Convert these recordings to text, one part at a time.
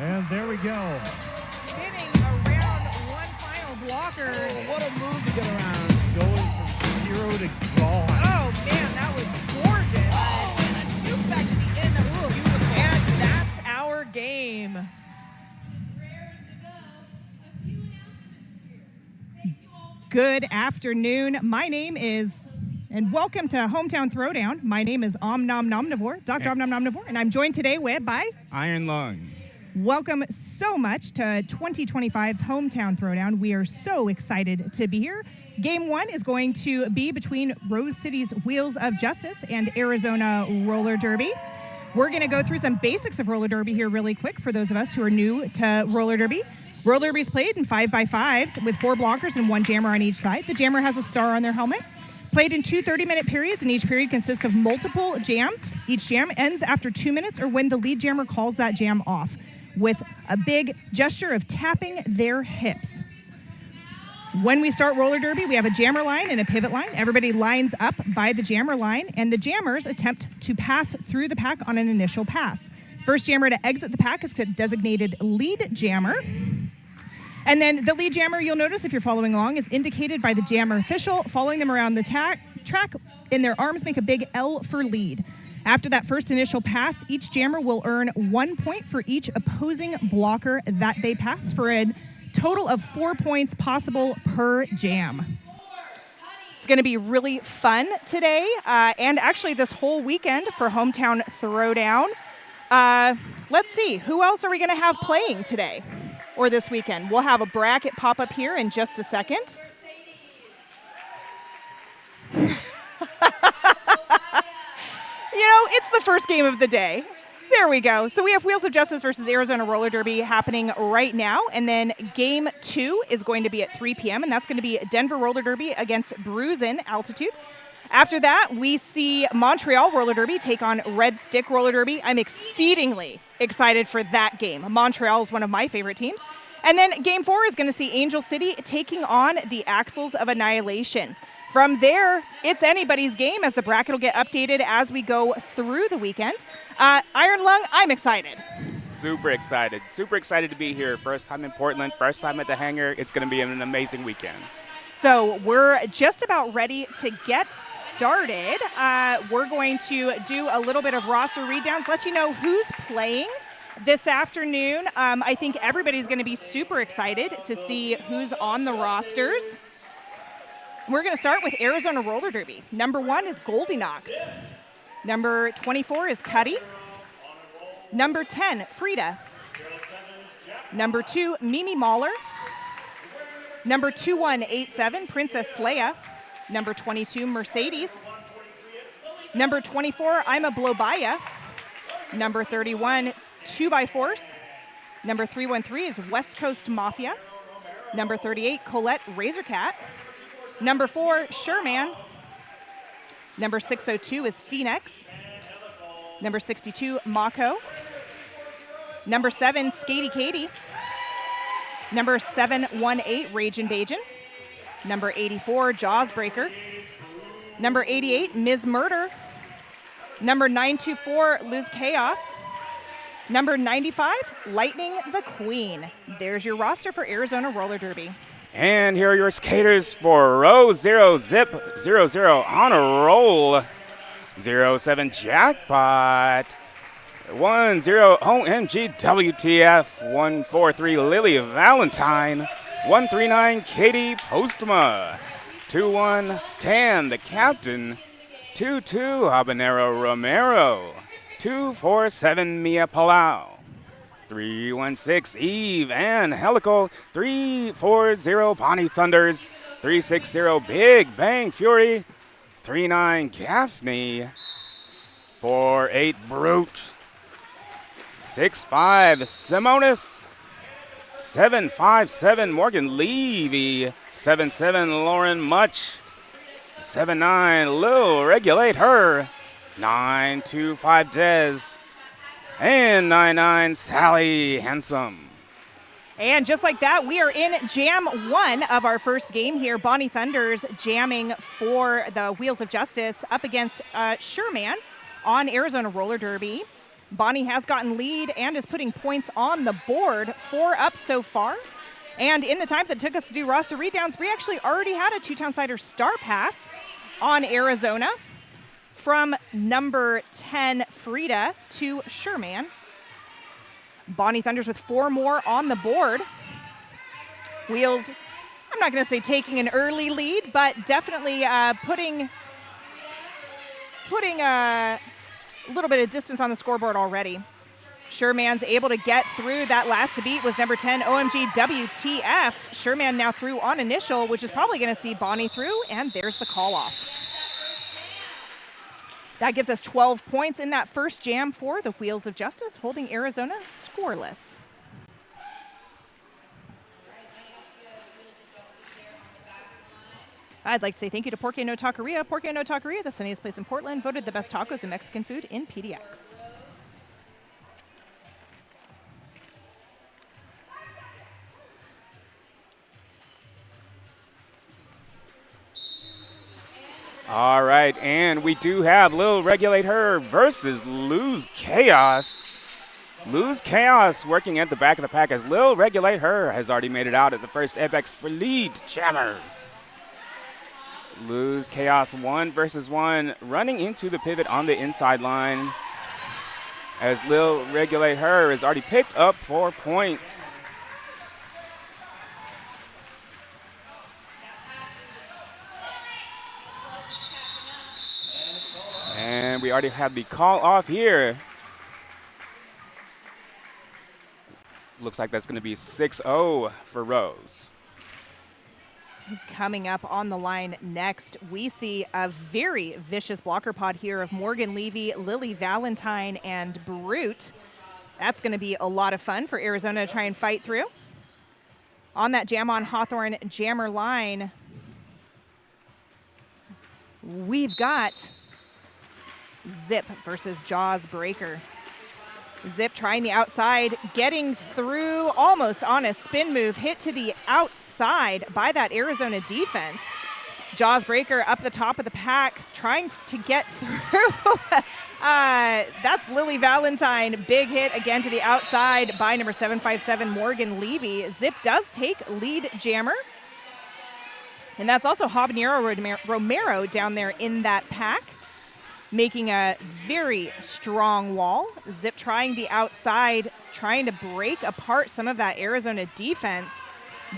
And there we go. Spinning around one final blocker. Oh, what a move to get around. Going from 0 to gone. Oh, man, that was gorgeous. Oh, and a shoot back to the end. That was beautiful. And that's our game. Good afternoon. My name is, and welcome to Hometown Throwdown. My name is Dr. Omnomnomnivore, and I'm joined today by Iron Lung. Welcome so much to 2025's Hometown Throwdown. We are so excited to be here. Game 1 is going to be between Rose City's Wheels of Justice and Arizona Roller Derby. We're going to go through some basics of roller derby here really quick for those of us who are new to roller derby. Roller derby is played in 5x5s with 4 blockers and 1 jammer on each side. The jammer has a star on their helmet. Played in 2 30-minute periods, and each period consists of multiple jams. Each jam ends after 2 minutes or when the lead jammer calls that jam off, with a big gesture of tapping their hips. When we start roller derby, we have a jammer line and a pivot line. Everybody lines up by the jammer line, and the jammers attempt to pass through the pack on an initial pass. First jammer to exit the pack is designated lead jammer. And then the lead jammer, you'll notice if you're following along, is indicated by the jammer official following them around the track, and their arms make a big L for lead. After that first initial pass, each jammer will earn 1 point for each opposing blocker that they pass, for a total of 4 points possible per jam. It's going to be really fun today, and actually this whole weekend for Hometown Throwdown. Let's see, who else are we going to have playing today or this weekend? We'll have a bracket pop up here in just a second. It's the first game of the day. There we go. So we have Wheels of Justice versus Arizona Roller Derby happening right now. And then game 2 is going to be at 3 p.m. And that's going to be Denver Roller Derby against Bruisin Altitude. After that, we see Montreal Roller Derby take on Red Stick Roller Derby. I'm exceedingly excited for that game. Montreal is one of my favorite teams. And then game 4 is going to see Angel City taking on the Axles of Annihilation. From there, it's anybody's game as the bracket will get updated as we go through the weekend. Iron Lung, I'm excited. Super excited. Super excited to be here. First time in Portland, first time at the hangar. It's going to be an amazing weekend. So we're just about ready to get started. We're going to do a little bit of roster read-downs, let you know who's playing this afternoon. I think everybody's going to be super excited to see who's on the rosters. We're going to start with Arizona Roller Derby. Number 1 is Goldilocks. Number 24 is Cuddy. Number 10, Frida. Number 2, Mimi Mahler. Number 2187, Princess Leia. Number 22, Mercedes. Number 24, I'm a Blobaya. Number 31, 2x4. Number 313 is West Coast Mafia. Number 38, Colette Razorcat. Number 4, Sherman. Number 602 is Phoenix. Number 62, Mako. Number 7, Skatey Katie. Number 718, Ragin' Bajin. Number 84, Jawsbreaker. Number 88, Ms. Murder. Number 924, Luz Chaos. Number 95, Lightning the Queen. There's your roster for Arizona Roller Derby. And here are your skaters for row 0, Zip 00 on a roll. 07 Jackpot. 10 OMG WTF. 143 Lily Valentine. 139 Katie Postma. 21 Stan the Captain. 22 Habanero Romero. 247 Mia Palau. 316 Eve and Helical. 340 Bonnie Thunders. 360 Big Bang Fury. 39 Gaffney. 48 Brute. 65 Simonis. 757 Morgan Levy. 77 Lauren Much. 79 Lil Regulate Her. 925 Dez. And 99 Sally Handsome. And just like that, we are in Jam 1 of our first game here. Bonnie Thunders jamming for the Wheels of Justice up against Sherman on Arizona Roller Derby. Bonnie has gotten lead and is putting points on the board, 4 up so far. And in the time that took us to do roster read-downs, we actually already had a two-town-sider star pass on Arizona from number 10, Frida, to Sherman. Bonnie Thunders with 4 more on the board. Wheels, I'm not going to say taking an early lead, but definitely putting a little bit of distance on the scoreboard already. Sherman's able to get through. That last to beat was number 10, OMG WTF. Sherman now through on initial, which is probably going to see Bonnie through, and there's the call off. That gives us 12 points in that first jam for the Wheels of Justice, holding Arizona scoreless. I'd like to say thank you to Porque No Taqueria. Porque No Taqueria, the sunniest place in Portland, voted the best tacos and Mexican food in PDX. All right, and we do have Lil Regulate Her versus Lose Chaos. Lose Chaos working at the back of the pack as Lil Regulate Her has already made it out at the first Apex for lead jammer. Lose Chaos 1 versus 1, running into the pivot on the inside line as Lil Regulate Her has already picked up 4 points. And we already have the call off here. Looks like that's going to be 6-0 for Rose. Coming up on the line next, we see a very vicious blocker pod here of Morgan Levy, Lily Valentine, and Brute. That's going to be a lot of fun for Arizona to try and fight through. On that Jam on Hawthorne jammer line, we've got Zip versus Jaws Breaker. Zip trying the outside, getting through almost on a spin move, hit to the outside by that Arizona defense. Jaws Breaker up the top of the pack, trying to get through. That's Lily Valentine. Big hit again to the outside by number 757, Morgan Levy. Zip does take lead jammer. And that's also Habanero Romero down there in that pack, making a very strong wall. Zip trying the outside, trying to break apart some of that Arizona defense.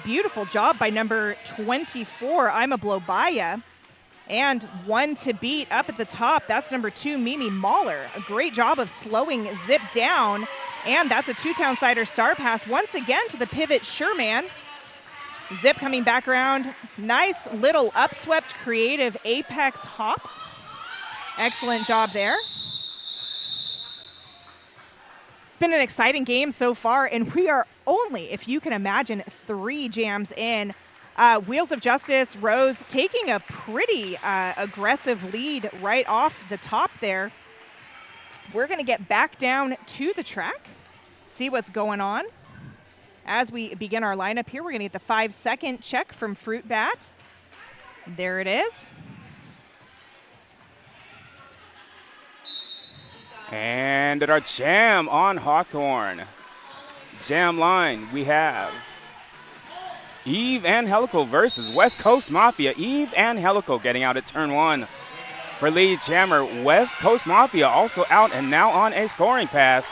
Beautiful job by number 24, I'ma Blow By Ya. And 1 to beat up at the top, that's number 2, Mimi Mahler. A great job of slowing Zip down. And that's a two-town-sider star pass once again to the pivot Sherman. Zip coming back around. Nice little upswept creative apex hop. Excellent job there. It's been an exciting game so far, and we are only, if you can imagine, 3 jams in. Wheels of Justice, Rose taking a pretty aggressive lead right off the top there. We're going to get back down to the track, see what's going on. As we begin our lineup here, we're going to get the 5-second check from Fruit Bat. There it is. And at our jam on Hawthorne jam line, we have Eve Angelico versus West Coast Mafia. Eve Angelico getting out at turn 1 for lead jammer. West Coast Mafia also out and now on a scoring pass.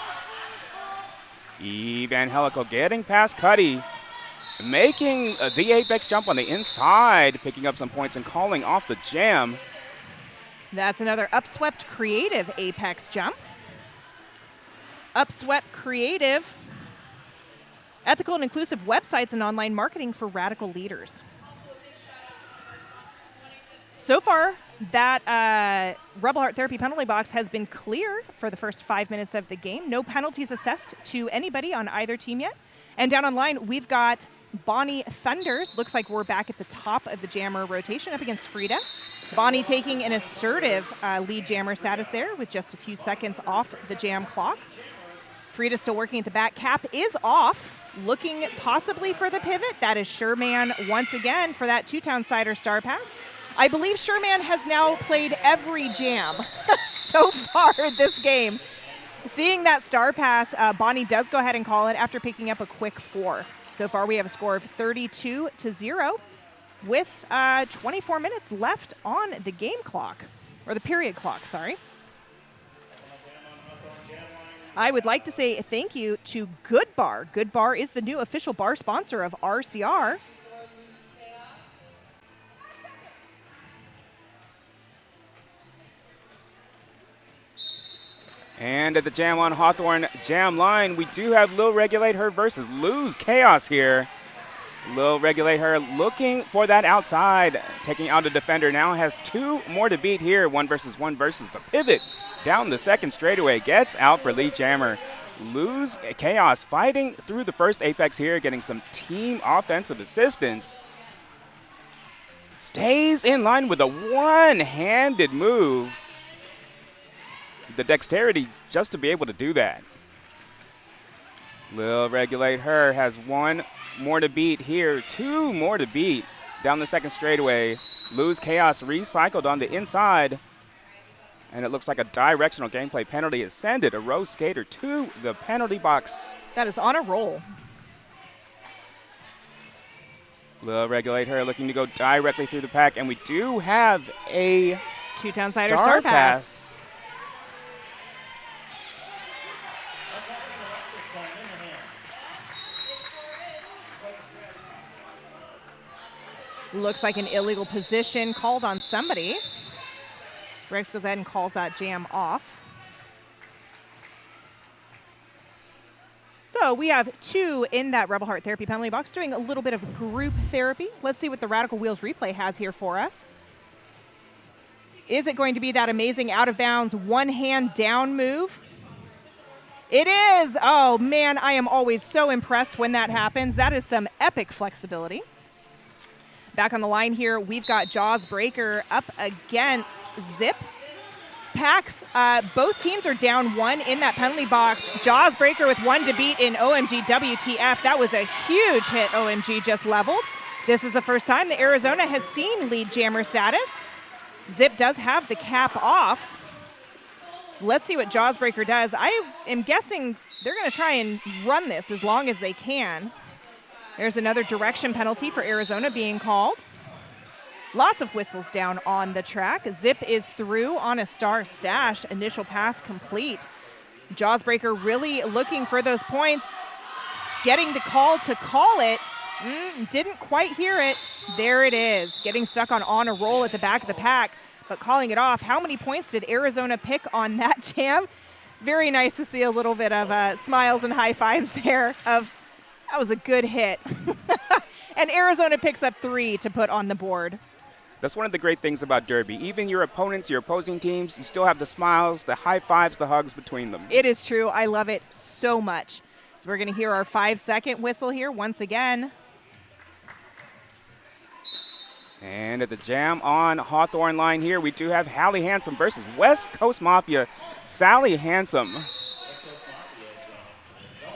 Eve Angelico getting past Cuddy, making the apex jump on the inside, picking up some points and calling off the jam. That's another upswept creative apex jump. Upswept creative, ethical and inclusive websites and online marketing for radical leaders. So far, that Rebel Heart Therapy penalty box has been clear for the first 5 minutes of the game. No penalties assessed to anybody on either team yet. And down on line, we've got Bonnie Thunders. Looks like we're back at the top of the jammer rotation up against Frida. Bonnie taking an assertive lead jammer status there with just a few seconds off the jam clock. Frida still working at the back. Cap is off, looking possibly for the pivot. That is Sherman once again for that two-town-sider star pass. I believe Sherman has now played every jam so far this game. Seeing that star pass, Bonnie does go ahead and call it after picking up a quick 4. So far, we have a score of 32-0 with 24 minutes left on the game clock, or the period clock, sorry. I would like to say thank you to Good Bar. Good Bar is the new official bar sponsor of RCR. And at the Jam on Hawthorne Jam line, we do have Lil Regulate Her versus Lose Chaos here. Lil Regulate Her looking for that outside, taking out a defender. Now has 2 more to beat here. 1 versus 1 versus the pivot. Down the second straightaway, gets out for Lee Jammer. Lose Chaos fighting through the first apex here, getting some team offensive assistance. Stays in line with a one-handed move. The dexterity just to be able to do that. Lil Regulate Her has 1 more to beat here, 2 more to beat down the second straightaway. Lose Chaos recycled on the inside, and it looks like a directional gameplay penalty is sended a Rose Skater to the penalty box. That is on a roll. Lil Regulate Her looking to go directly through the pack, and we do have a 2-town cider star pass. Looks like an illegal position called on somebody. Rex goes ahead and calls that jam off. So we have 2 in that Rebel Heart therapy penalty box doing a little bit of group therapy. Let's see what the Radical Wheels replay has here for us. Is it going to be that amazing out of bounds one hand down move? It is. Oh man, I am always so impressed when that happens. That is some epic flexibility. Back on the line here, we've got Jaws Breaker up against Zip. Pax, both teams are down 1 in that penalty box. Jaws Breaker with 1 to beat in OMG WTF. That was a huge hit OMG just leveled. This is the first time that Arizona has seen lead jammer status. Zip does have the cap off. Let's see what Jaws Breaker does. I am guessing they're going to try and run this as long as they can. There's another direction penalty for Arizona being called. Lots of whistles down on the track. Zip is through on a star stash. Initial pass complete. Jawsbreaker really looking for those points. Getting the call to call it. Didn't quite hear it. There it is. Getting stuck on a roll at the back of the pack, but calling it off. How many points did Arizona pick on that jam? Very nice to see a little bit of smiles and high fives there of, that was a good hit. And Arizona picks up 3 to put on the board. That's one of the great things about Derby. Even your opponents, your opposing teams, you still have the smiles, the high fives, the hugs between them. It is true. I love it so much. So we're going to hear our 5-second whistle here once again. And at the Jam on Hawthorne line here, we do have Hallie Handsome versus West Coast Mafia. Sally Handsome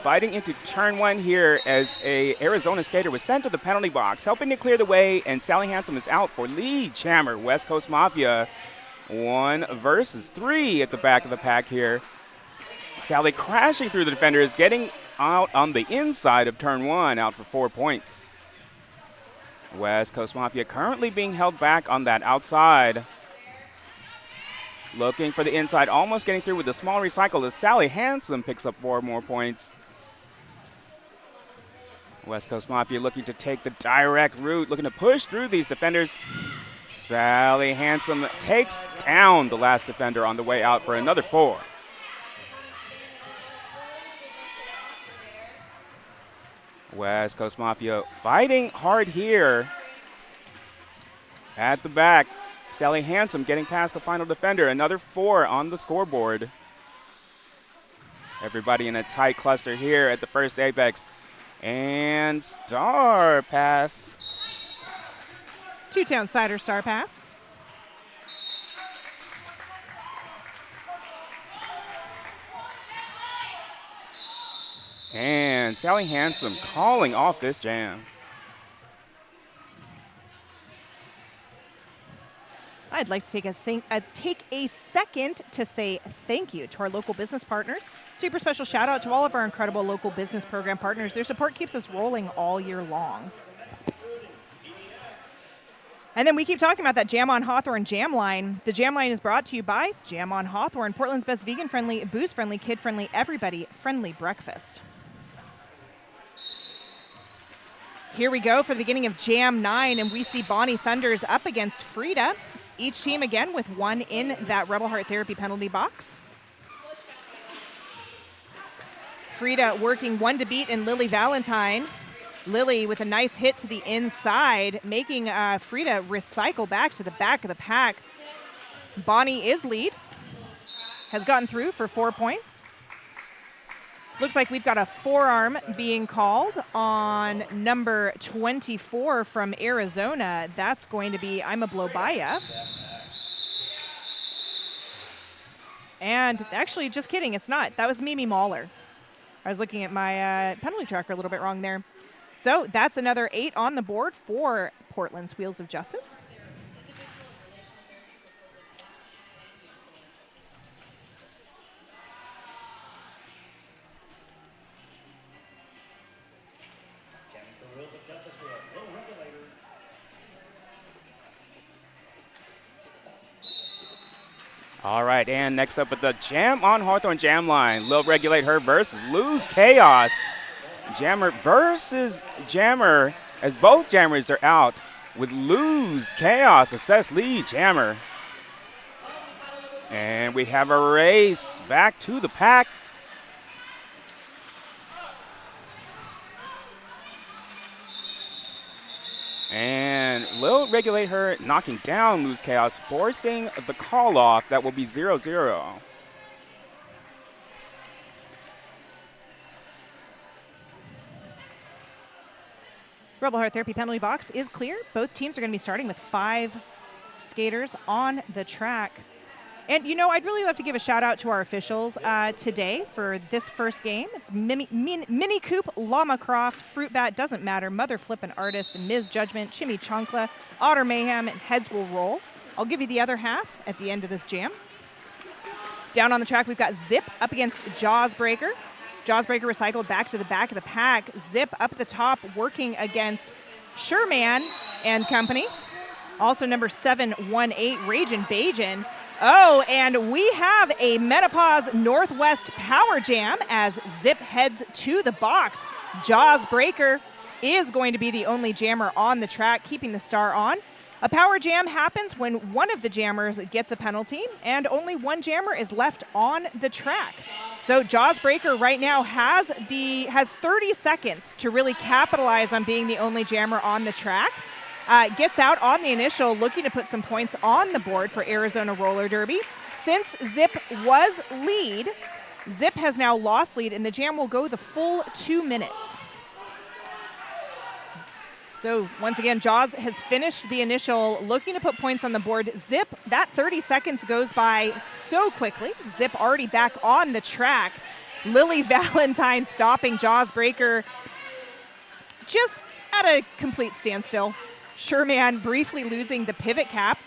fighting into turn 1 here as a Arizona skater was sent to the penalty box, helping to clear the way, and Sally Handsome is out for lead jammer. West Coast Mafia 1 versus 3 at the back of the pack here. Sally crashing through the defenders, getting out on the inside of turn 1, out for 4 points. West Coast Mafia currently being held back on that outside. Looking for the inside, almost getting through with a small recycle as Sally Handsome picks up 4 more points. West Coast Mafia looking to take the direct route, looking to push through these defenders. Sally Handsome takes down the last defender on the way out for another 4. West Coast Mafia fighting hard here. At the back, Sally Handsome getting past the final defender. Another 4 on the scoreboard. Everybody in a tight cluster here at the first apex. And star pass. 2-town cider star pass. And Sally Handsome calling off this jam. I'd like to take a second to say thank you to our local business partners. Super special shout out to all of our incredible local business program partners. Their support keeps us rolling all year long. And then we keep talking about that Jam on Hawthorne Jam Line. The Jam Line is brought to you by Jam on Hawthorne, Portland's best vegan-friendly, booze-friendly, kid-friendly, everybody-friendly breakfast. Here we go for the beginning of Jam 9, and we see Bonnie Thunders up against Frida. Each team, again, with one in that Rebel Heart Therapy penalty box. Frida working one to beat in Lily Valentine. Lily with a nice hit to the inside, making Frida recycle back to the back of the pack. Bonnie is lead, has gotten through for 4 points. Looks like we've got a forearm being called on number 24 from Arizona. That's going to be Ima Blobaya. And actually, just kidding, it's not. That was Mimi Mahler. I was looking at my penalty tracker a little bit wrong there. So that's another 8 on the board for Portland's Wheels of Justice. All right, and next up with the Jam on Hawthorne Jam Line. Lil Regulate Her versus Lose Chaos. Jammer versus Jammer, as both Jammers are out with Lose Chaos, assess lead, Jammer. And we have a race back to the pack. And Lil Regulate Her knocking down Lose Chaos, forcing the call off. That will be 0-0. Rebel Heart Therapy penalty box is clear. Both teams are going to be starting with 5 skaters on the track. And, you know, I'd really love to give a shout out to our officials today for this first game. It's Mini Coop, Llama Croft, Fruit Bat, Doesn't Matter, Mother Flippin' Artist, Ms. Judgment, Chimmy Chancla, Otter Mayhem, and Heads Will Roll. I'll give you the other half at the end of this jam. Down on the track, we've got Zip up against Jaws Breaker. Jaws Breaker recycled back to the back of the pack. Zip up at the top, working against Sherman and company. Also number 718, Ragin' Bajin. Oh, and we have a Menopause Northwest Power Jam as Zip heads to the box. Jaws Breaker is going to be the only jammer on the track, keeping the star on. A power jam happens when one of the jammers gets a penalty and only one jammer is left on the track. So Jaws Breaker right now has 30 seconds to really capitalize on being the only jammer on the track. Gets out on the initial, looking to put some points on the board for Arizona Roller Derby. Since Zip was lead, Zip has now lost lead, and the jam will go the full 2 minutes. So once again, Jaws has finished the initial, looking to put points on the board. Zip, that 30 seconds goes by so quickly. Zip already back on the track. Lily Valentine stopping Jaws Breaker just at a complete standstill. Sherman briefly losing the pivot cap.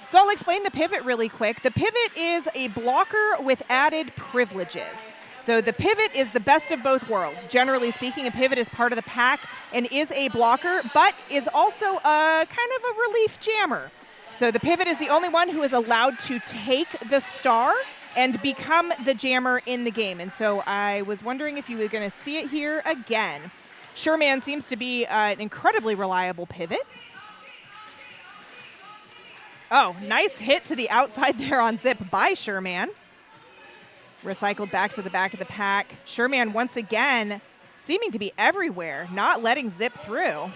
So I'll explain the pivot really quick. The pivot is a blocker with added privileges. So the pivot is the best of both worlds. Generally speaking, a pivot is part of the pack and is a blocker, but is also a kind of a relief jammer. So the pivot is the only one who is allowed to take the star and become the jammer in the game. And so I was wondering if you were going to see it here again. Sherman seems to be an incredibly reliable pivot. Oh, nice hit to the outside there on Zip by Sherman. Recycled back to the back of the pack. Sherman once again seeming to be everywhere, not letting Zip through.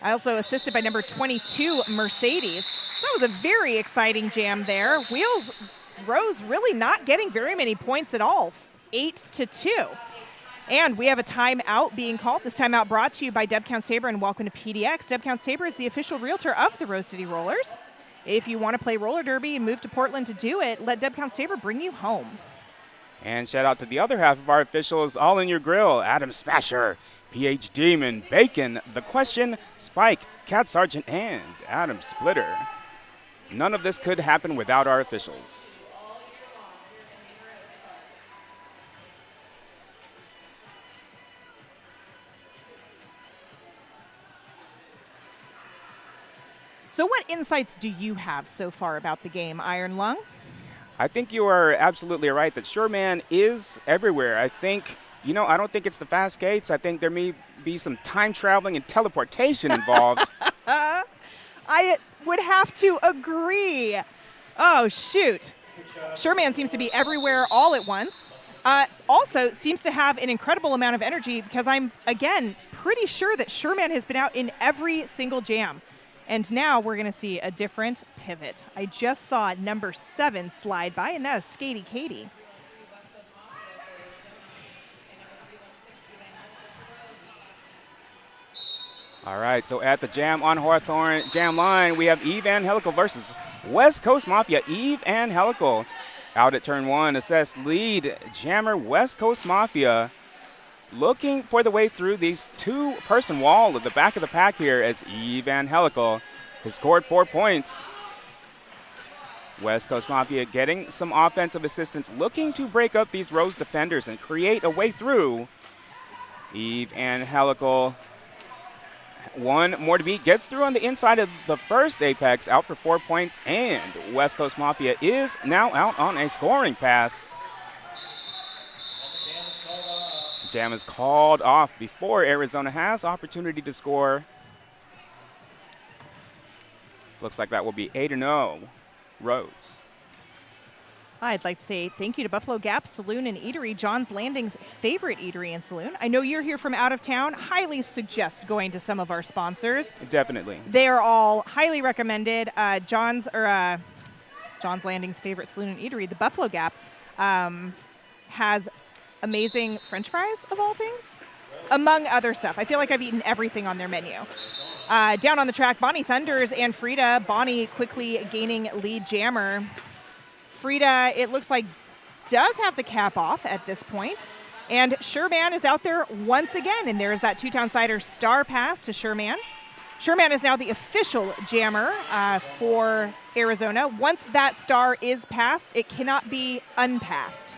Also assisted by number 22, Mercedes. So that was a very exciting jam there. Wheels Rose really not getting very many points at all, 8-2. And we have a timeout being called. This timeout brought to you by Deb Counts Tabor and welcome to PDX. Deb Counts Tabor is the official realtor of the Rose City Rollers. If you want to play roller derby and move to Portland to do it, let Deb Counts Tabor bring you home. And shout out to the other half of our officials, all in your grill, Adam Smasher, PH Demon, Bacon, The Question, Spike, Cat Sergeant, and Adam Splitter. None of this could happen without our officials. So what insights do you have so far about the game, Iron Lung? I think you are absolutely right that Sureman is everywhere. I think, I don't think it's the fast gates. I think there may be some time traveling and teleportation involved. I would have to agree. Oh, shoot. Sureman seems to be everywhere all at once. Also seems to have an incredible amount of energy because I'm, again, pretty sure that Sureman has been out in every single jam. And now we're going to see a different pivot. I just saw number 7 slide by, and that is Skatey Katie. All right, so at the Jam on Hawthorne Jam line, we have Eve Angelical versus West Coast Mafia. Eve Angelical out at turn 1, assess lead jammer West Coast Mafia. Looking for the way through these 2-person wall at the back of the pack here as Eve Angelical has scored 4 points. West Coast Mafia getting some offensive assistance, looking to break up these Rose defenders and create a way through. Eve Angelical, 1 more to beat, gets through on the inside of the first Apex, out for 4 points, and West Coast Mafia is now out on a scoring pass. Jam is called off before Arizona has opportunity to score. Looks like that will be 8-0 Rose. I'd like to say thank you to Buffalo Gap Saloon and Eatery, John's Landing's favorite eatery and saloon. I know you're here from out of town. Highly suggest going to some of our sponsors. Definitely. They are all highly recommended. John's Landing's favorite saloon and eatery, the Buffalo Gap, has amazing French fries, of all things, among other stuff. I feel like I've eaten everything on their menu. Down on the track, Bonnie Thunders and Frida. Bonnie quickly gaining lead jammer. Frida, it looks like, does have the cap off at this point. And Sherman is out there once again. And there's that Two-Town Cider star pass to Sherman. Sherman is now the official jammer for Arizona. Once that star is passed, it cannot be unpassed.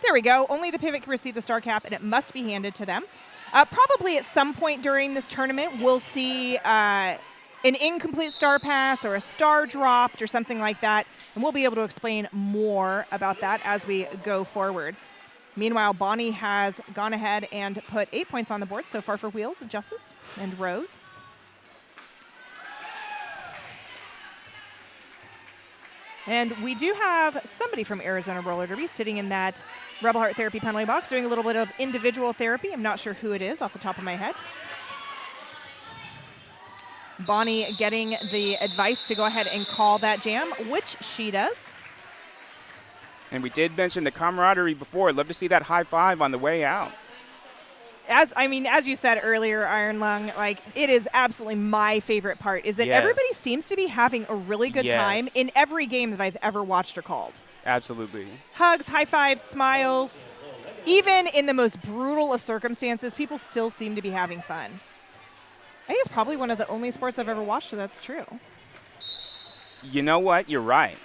There we go. Only the pivot can receive the star cap, and it must be handed to them. Probably at some point during this tournament, we'll see an incomplete star pass or a star dropped or something like that, and we'll be able to explain more about that as we go forward. Meanwhile, Bonnie has gone ahead and put 8 points on the board so far for Wheels of Justice and Rose. And we do have somebody from Arizona Roller Derby sitting in that Rebel Heart Therapy penalty box doing a little bit of individual therapy. I'm not sure who it is off the top of my head. Bonnie getting the advice to go ahead and call that jam, which she does. And we did mention the camaraderie before. I'd love to see that high five on the way out. As you said earlier, Iron Lung, like, it is absolutely my favorite part is that everybody seems to be having a really good time in every game that I've ever watched or called. Absolutely. Hugs, high fives, smiles. Even in the most brutal of circumstances, people still seem to be having fun. I think it's probably one of the only sports I've ever watched that's true. You know what? You're right.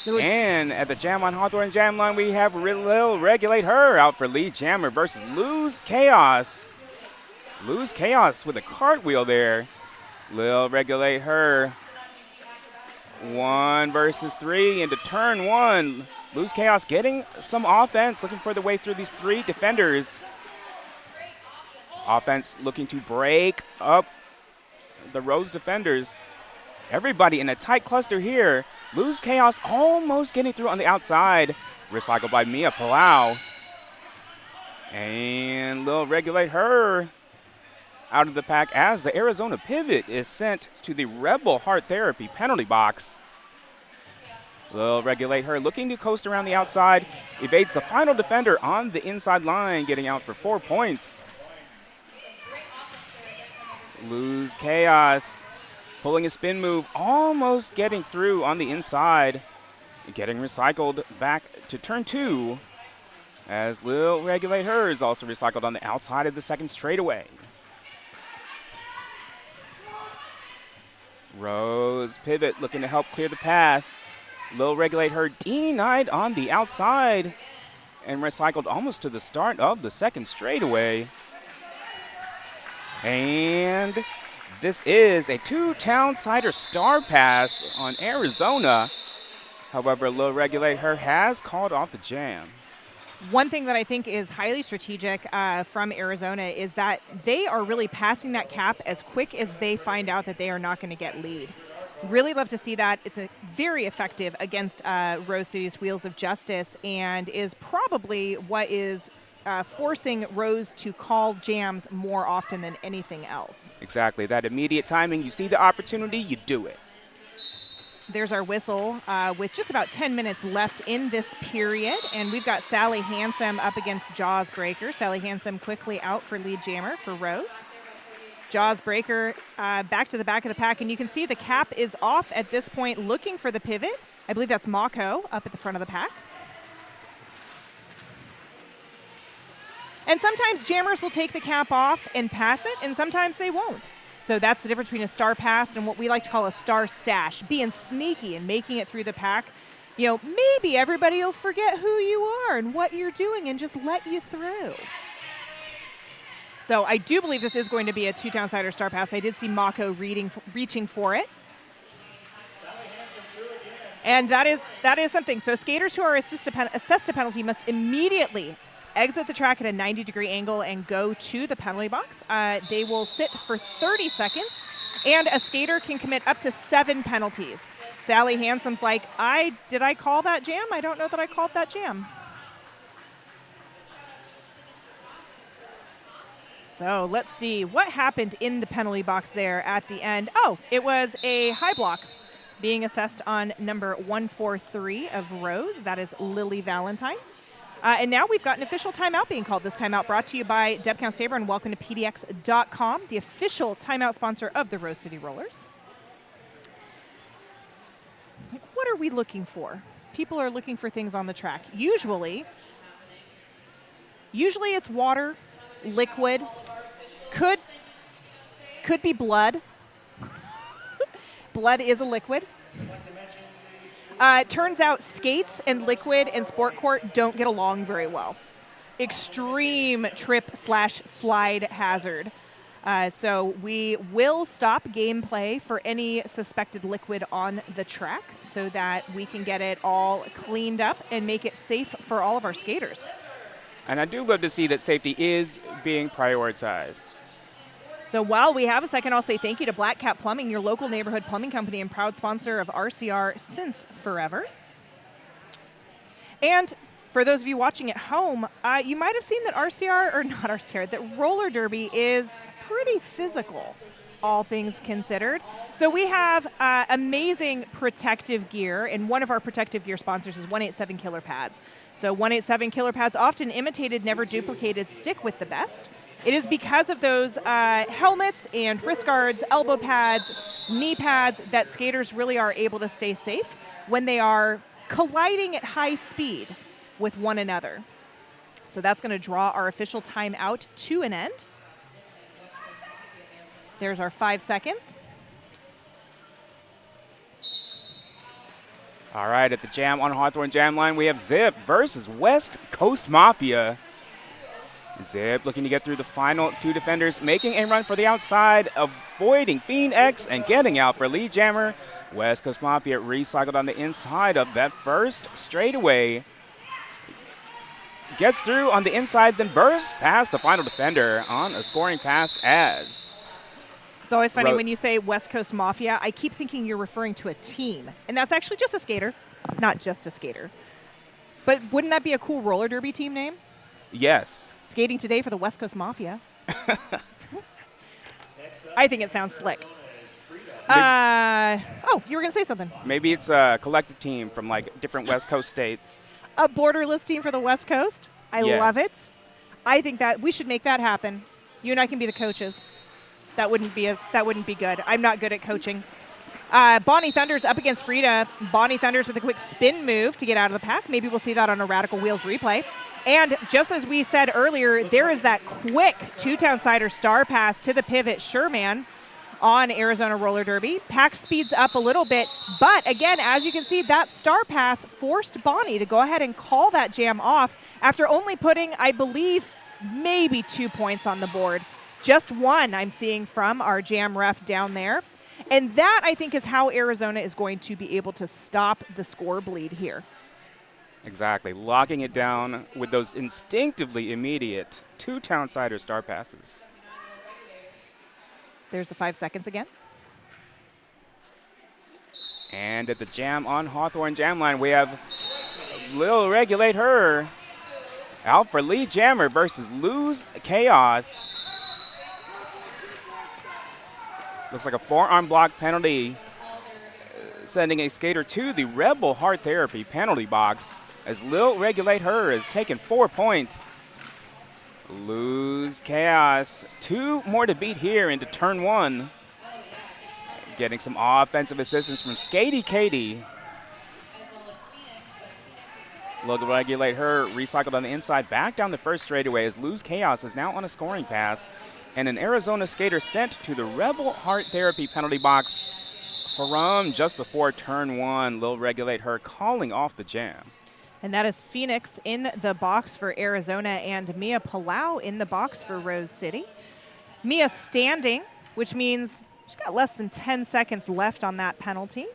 And at the Jam on Hawthorne Jam line, we have Lil Regulate Her out for lead jammer versus Lose Chaos. Lose Chaos with a cartwheel there. Lil Regulate Her. 1 versus 3 into turn 1. Lose Chaos getting some offense, looking for the way through these 3 defenders. Offense looking to break up the Rose defenders. Everybody in a tight cluster here. Lose Chaos almost getting through on the outside. Recycled by Mia Palau. And Lil Regulate Her out of the pack as the Arizona pivot is sent to the Rebel Heart Therapy penalty box. Lil Regulate Her looking to coast around the outside. Evades the final defender on the inside line, getting out for 4 points. Lose Chaos pulling a spin move, almost getting through on the inside. Getting recycled back to turn 2 as Lil Regulate Her is also recycled on the outside of the second straightaway. Rose pivot looking to help clear the path. Lil Regulate Her denied on the outside and recycled almost to the start of the second straightaway. And this is a two-town sider star pass on Arizona. However, Lil Regulate Her has called off the jam. One thing that I think is highly strategic from Arizona is that they are really passing that cap as quick as they find out that they are not going to get lead. Really love to see that. It's very effective against Rose City's Wheels of Justice and is probably what is forcing Rose to call jams more often than anything else. Exactly. That immediate timing, you see the opportunity, you do it. There's our whistle with just about 10 minutes left in this period. And we've got Sally Handsome up against Jaws Breaker. Sally Handsome quickly out for lead jammer for Rose. Jaws Breaker back to the back of the pack. And you can see the cap is off at this point looking for the pivot. I believe that's Mako up at the front of the pack. And sometimes jammers will take the cap off and pass it, and sometimes they won't. So that's the difference between a star pass and what we like to call a star stash, being sneaky and making it through the pack. You know, maybe everybody will forget who you are and what you're doing and just let you through. So I do believe this is going to be a two-town sider star pass. I did see Mako reaching for it. And that is something. So skaters who are assessed a penalty must immediately exit the track at a 90-degree angle and go to the penalty box. They will sit for 30 seconds, and a skater can commit up to 7 penalties. Sally Handsome's like, did I call that jam? I don't know that I called that jam. So let's see what happened in the penalty box there at the end. Oh, it was a high block being assessed on number 143 of Rose. That is Lily Valentine. And now we've got an official timeout being called. This timeout brought to you by Debcount Saber and welcome to PDX.com, the official timeout sponsor of the Rose City Rollers. What are we looking for? People are looking for things on the track. Usually it's water, liquid, could be blood. Blood is a liquid. Turns out skates and liquid and sport court don't get along very well. Extreme trip/slide hazard. So we will stop gameplay for any suspected liquid on the track so that we can get it all cleaned up and make it safe for all of our skaters. And I do love to see that safety is being prioritized. So while we have a second, I'll say thank you to Black Cat Plumbing, your local neighborhood plumbing company and proud sponsor of RCR since forever. And for those of you watching at home, you might have seen that that roller derby is pretty physical, all things considered. So we have amazing protective gear, and one of our protective gear sponsors is 187 Killer Pads. So 187 Killer Pads, often imitated, never duplicated, stick with the best. It is because of those helmets and wrist guards, elbow pads, knee pads that skaters really are able to stay safe when they are colliding at high speed with one another. So that's going to draw our official timeout to an end. There's our 5 seconds. All right, at the Jam on Hawthorne Jam line, we have Zip versus West Coast Mafia. Zip looking to get through the final 2 defenders, making a run for the outside, avoiding Fiend X and getting out for lead jammer. West Coast Mafia recycled on the inside of that first straightaway. Gets through on the inside, then bursts past the final defender on a scoring pass as. It's always funny when you say West Coast Mafia, I keep thinking you're referring to a team. And that's actually just a skater, not just a skater. But wouldn't that be a cool roller derby team name? Yes. Skating today for the West Coast Mafia. I think it sounds slick. Oh, you were going to say something. Maybe it's a collective team from like different West Coast states. A borderless team for the West Coast. I love it. I think that we should make that happen. You and I can be the coaches. That wouldn't be good. I'm not good at coaching. Bonnie Thunders up against Frida. Bonnie Thunders with a quick spin move to get out of the pack. Maybe we'll see that on a Radical Wheels replay. And just as we said earlier, there is that quick two-town sider star pass to the pivot. Sure, man. on Arizona Roller Derby. Pack speeds up a little bit, but again, as you can see, that star pass forced Bonnie to go ahead and call that jam off after only putting, I believe, maybe 2 points on the board. Just one I'm seeing from our jam ref down there. And that, I think, is how Arizona is going to be able to stop the score bleed here. Exactly. Locking it down with those instinctively immediate 2 Townsider star passes. There's the 5 seconds again. And at the jam on Hawthorne jam line, we have Lil Regulate Her out for lead jammer versus Lose Chaos. Looks like a forearm block penalty, sending a skater to the Rebel Heart Therapy penalty box as Lil Regulate Her has taken 4 points. Lose Chaos, 2 more to beat here into turn 1. Getting some offensive assistance from Skatey Katie. Lil Regulate Her recycled on the inside, back down the first straightaway as Lose Chaos is now on a scoring pass. And an Arizona skater sent to the Rebel Heart Therapy penalty box from just before turn 1. Lil Regulate Her calling off the jam. And that is Phoenix in the box for Arizona and Mia Palau in the box for Rose City. Mia standing, which means she's got less than 10 seconds left on that penalty.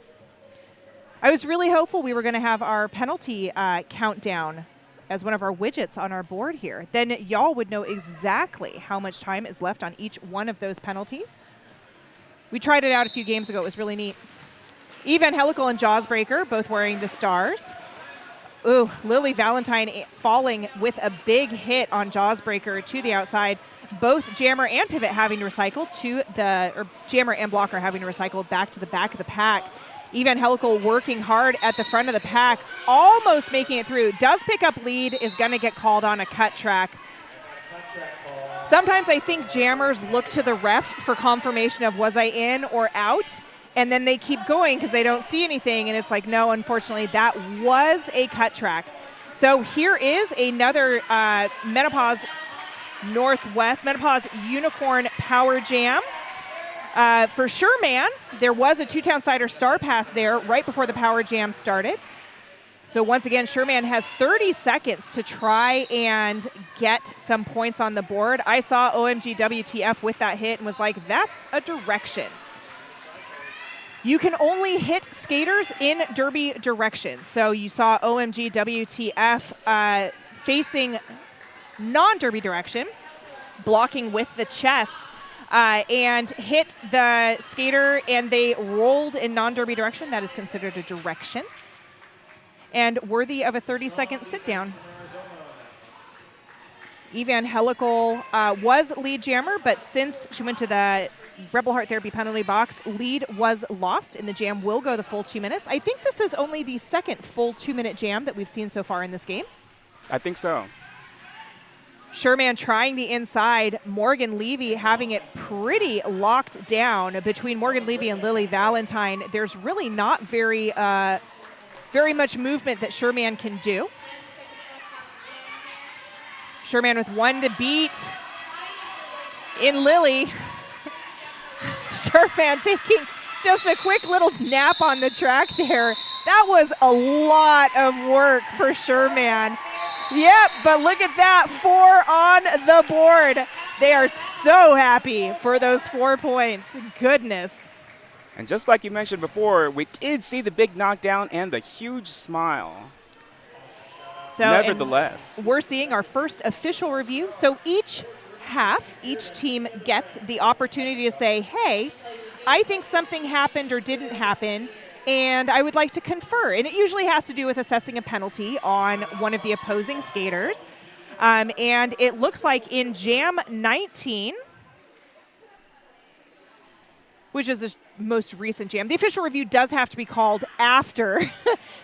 I was really hopeful we were going to have our penalty countdown as one of our widgets on our board here. Then y'all would know exactly how much time is left on each one of those penalties. We tried it out a few games ago. It was really neat. Eve Angelical and Jawsbreaker both wearing the stars. Ooh, Lily Valentine falling with a big hit on Jawsbreaker to the outside. Both Jammer and Pivot having to recycle to the, or Jammer and Blocker having to recycle back to the back of the pack. Eve Angelical working hard at the front of the pack, almost making it through. Does pick up lead, is going to get called on a cut track. Sometimes I think jammers look to the ref for confirmation of was I in or out, and then they keep going because they don't see anything, and it's like, no, unfortunately, that was a cut track. So here is another Menopause Northwest, Menopause Unicorn Power Jam. For Sherman, there was a 2 Townsider star pass there right before the Power Jam started. So once again, Sherman has 30 seconds to try and get some points on the board. I saw OMG WTF with that hit and was like, that's a direction. You can only hit skaters in derby direction. So you saw OMG WTF facing non-derby direction, blocking with the chest, and hit the skater, and they rolled in non-derby direction. That is considered a direction and worthy of a 30-second sit-down. Eve Angelical was lead jammer, but since she went to the Rebel Heart Therapy penalty box, lead was lost, and the jam will go the full 2 minutes. I think this is only the second full 2-minute jam that we've seen so far in this game. I think so. Sherman trying the inside. Morgan Levy having it pretty locked down. Between Morgan Levy and Lily Valentine, there's really not very much movement that Sherman can do. Sherman with 1 to beat. In Lily, Sherman taking just a quick little nap on the track there. That was a lot of work for Sherman. Yep, but look at that, 4 on the board. They are so happy for those 4 points. Goodness. And just like you mentioned before, we did see the big knockdown and the huge smile. So nevertheless, we're seeing our first official review. So each half, each team gets the opportunity to say, hey, I think something happened or didn't happen, and I would like to confer. And it usually has to do with assessing a penalty on one of the opposing skaters. And it looks like in Jam 19, which is the most recent jam, the official review does have to be called after,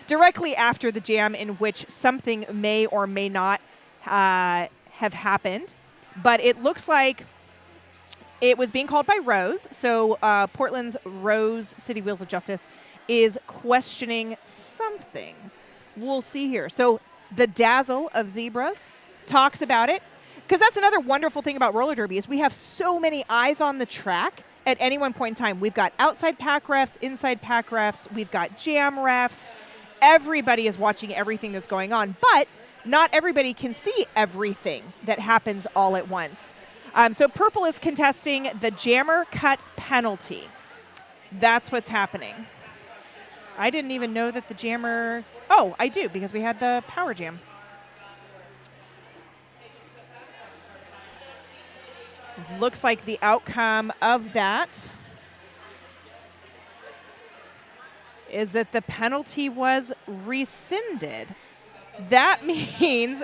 directly after the jam in which something may or may not have happened. But it looks like it was being called by Rose. So Portland's Rose City Wheels of Justice is questioning something. We'll see here. So the Dazzle of Zebras talks about it, because that's another wonderful thing about roller derby is we have so many eyes on the track, at any one point in time. We've got outside pack refs, inside pack refs, we've got jam refs. Everybody is watching everything that's going on, but not everybody can see everything that happens all at once. So purple is contesting the jammer cut penalty. That's what's happening. I didn't even know that the jammer... Oh, I do, because we had the power jam. Looks like the outcome of that is that the penalty was rescinded. That means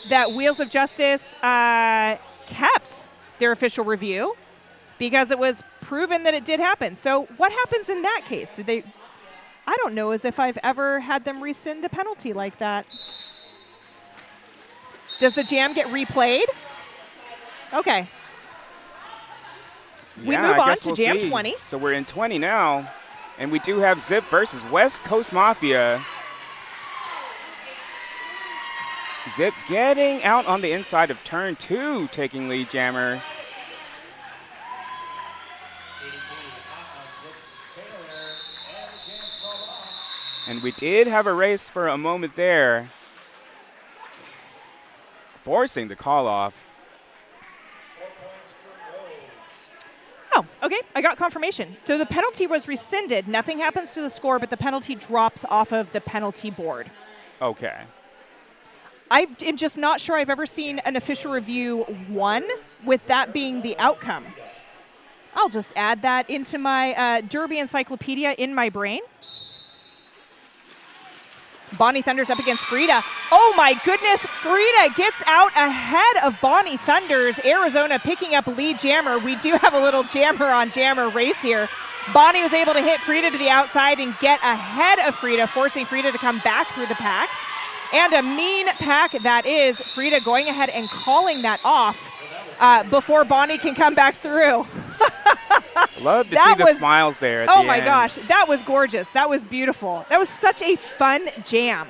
that Wheels of Justice kept their official review because it was proven that it did happen. So what happens in that case? Did they... I don't know as if I've ever had them rescind a penalty like that. Does the jam get replayed? Okay. We move on to Jam 20. So we're in 20 now, and we do have Zip versus West Coast Mafia. Zip getting out on the inside of turn 2, taking lead jammer. And we did have a race for a moment there, forcing the call off. Oh, okay. I got confirmation. So the penalty was rescinded. Nothing happens to the score, but the penalty drops off of the penalty board. Okay. I am just not sure I've ever seen an official review won with that being the outcome. I'll just add that into my Derby encyclopedia in my brain. Bonnie Thunders up against Frida. Oh my goodness, Frida gets out ahead of Bonnie Thunders. Arizona picking up lead jammer. We do have a little jammer on jammer race here. Bonnie was able to hit Frida to the outside and get ahead of Frida, forcing Frida to come back through the pack. And a mean pack that is. Frida going ahead and calling that off before Bonnie can come back through. Love to see the smiles there at the end. Oh my gosh, that was gorgeous. That was beautiful. That was such a fun jam.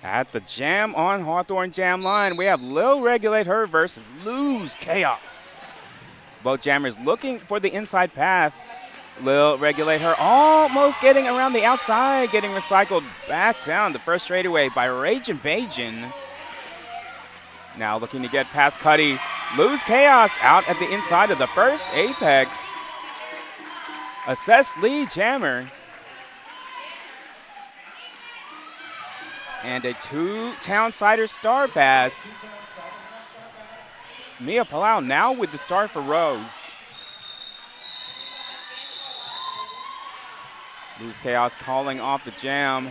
At the Jam on Hawthorne Jam line, we have Lil Regulate Her versus Lose Chaos. Both jammers looking for the inside path. Lil Regulate Her almost getting around the outside, getting recycled back down the first straightaway by Ragin' Bajin. Now looking to get past Cuddy. Lose Chaos out at the inside of the first apex. Assessed lead jammer. And a 2 Townsider star pass. Mia Palau now with the star for Rose. Lose Chaos calling off the jam.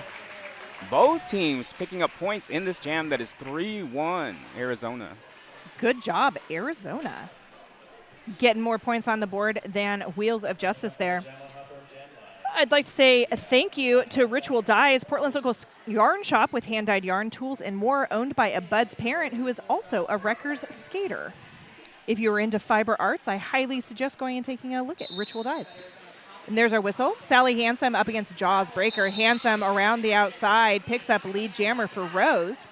Both teams picking up points in this jam that is 3-1 Arizona. Good job, Arizona. Getting more points on the board than Wheels of Justice there. I'd like to say thank you to Ritual Dyes, Portland's local yarn shop with hand-dyed yarn, tools, and more, owned by a Bud's parent who is also a Wreckers skater. If you're into fiber arts, I highly suggest going and taking a look at Ritual Dyes. And there's our whistle. Sally Handsome up against Jaws Breaker. Handsome around the outside, picks up lead jammer for Rose.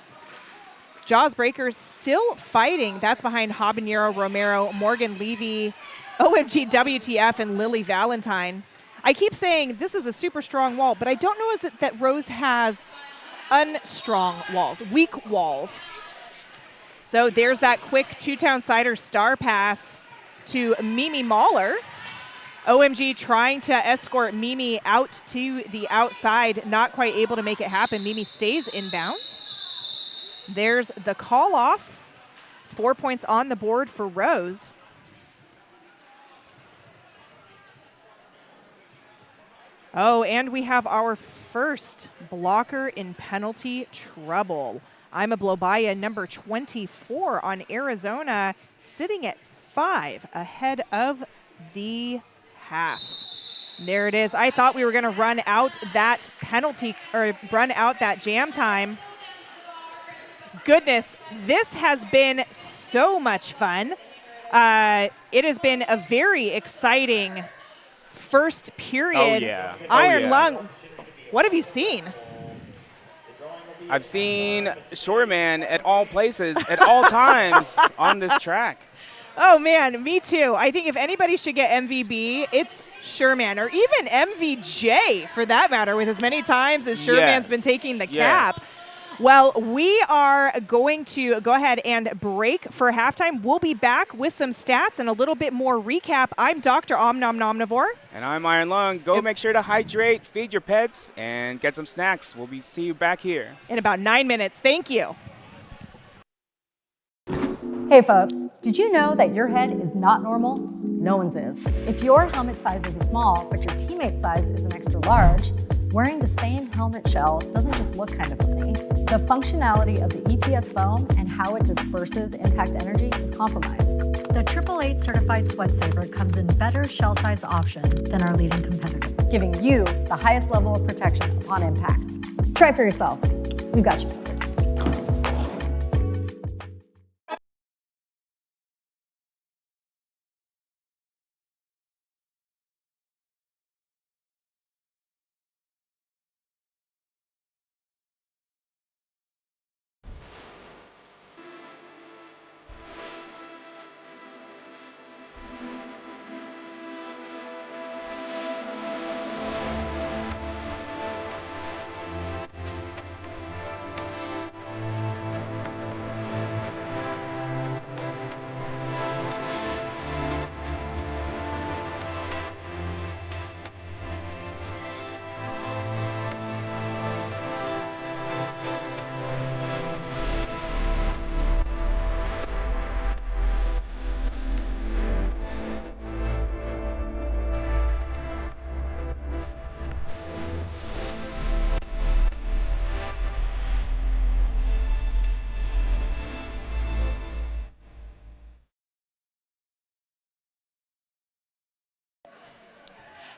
Jaws Breaker still fighting. That's behind Habanero, Romero, Morgan Levy, OMG WTF, and Lily Valentine. I keep saying this is a super strong wall, but I don't know is it that Rose has unstrong walls, weak walls. So there's that quick 2 Townsider star pass to Mimi Mahler. OMG trying to escort Mimi out to the outside, not quite able to make it happen. Mimi stays inbounds. There's the call off. 4 points on the board for Rose. Oh, and we have our first blocker in penalty trouble. I'm a Blobaya, number 24 on Arizona, sitting at 5 ahead of the half. There it is. I thought we were going to run out that penalty or run out that jam time. Goodness, this has been so much fun. It has been a very exciting first period. Oh, yeah. Iron Lung, what have you seen? I've seen Shoreman at all places, at all times on this track. Oh, man, me too. I think if anybody should get MVB, it's Sherman, or even MVJ for that matter, with as many times as Sherman's been taking the cap. Well, we are going to go ahead and break for halftime. We'll be back with some stats and a little bit more recap. I'm Dr. Omnomnomnivore. And I'm Iron Lung. Go make sure to hydrate, feed your pets, and get some snacks. We'll see you back here in about 9 minutes. Thank you. Hey folks, did you know that your head is not normal? No one's is. If your helmet size is a small, but your teammate's size is an extra large, wearing the same helmet shell doesn't just look kind of funny. The functionality of the EPS foam and how it disperses impact energy is compromised. The 888 certified sweat saver comes in better shell size options than our leading competitor, giving you the highest level of protection upon impact. Try for yourself. We've got you.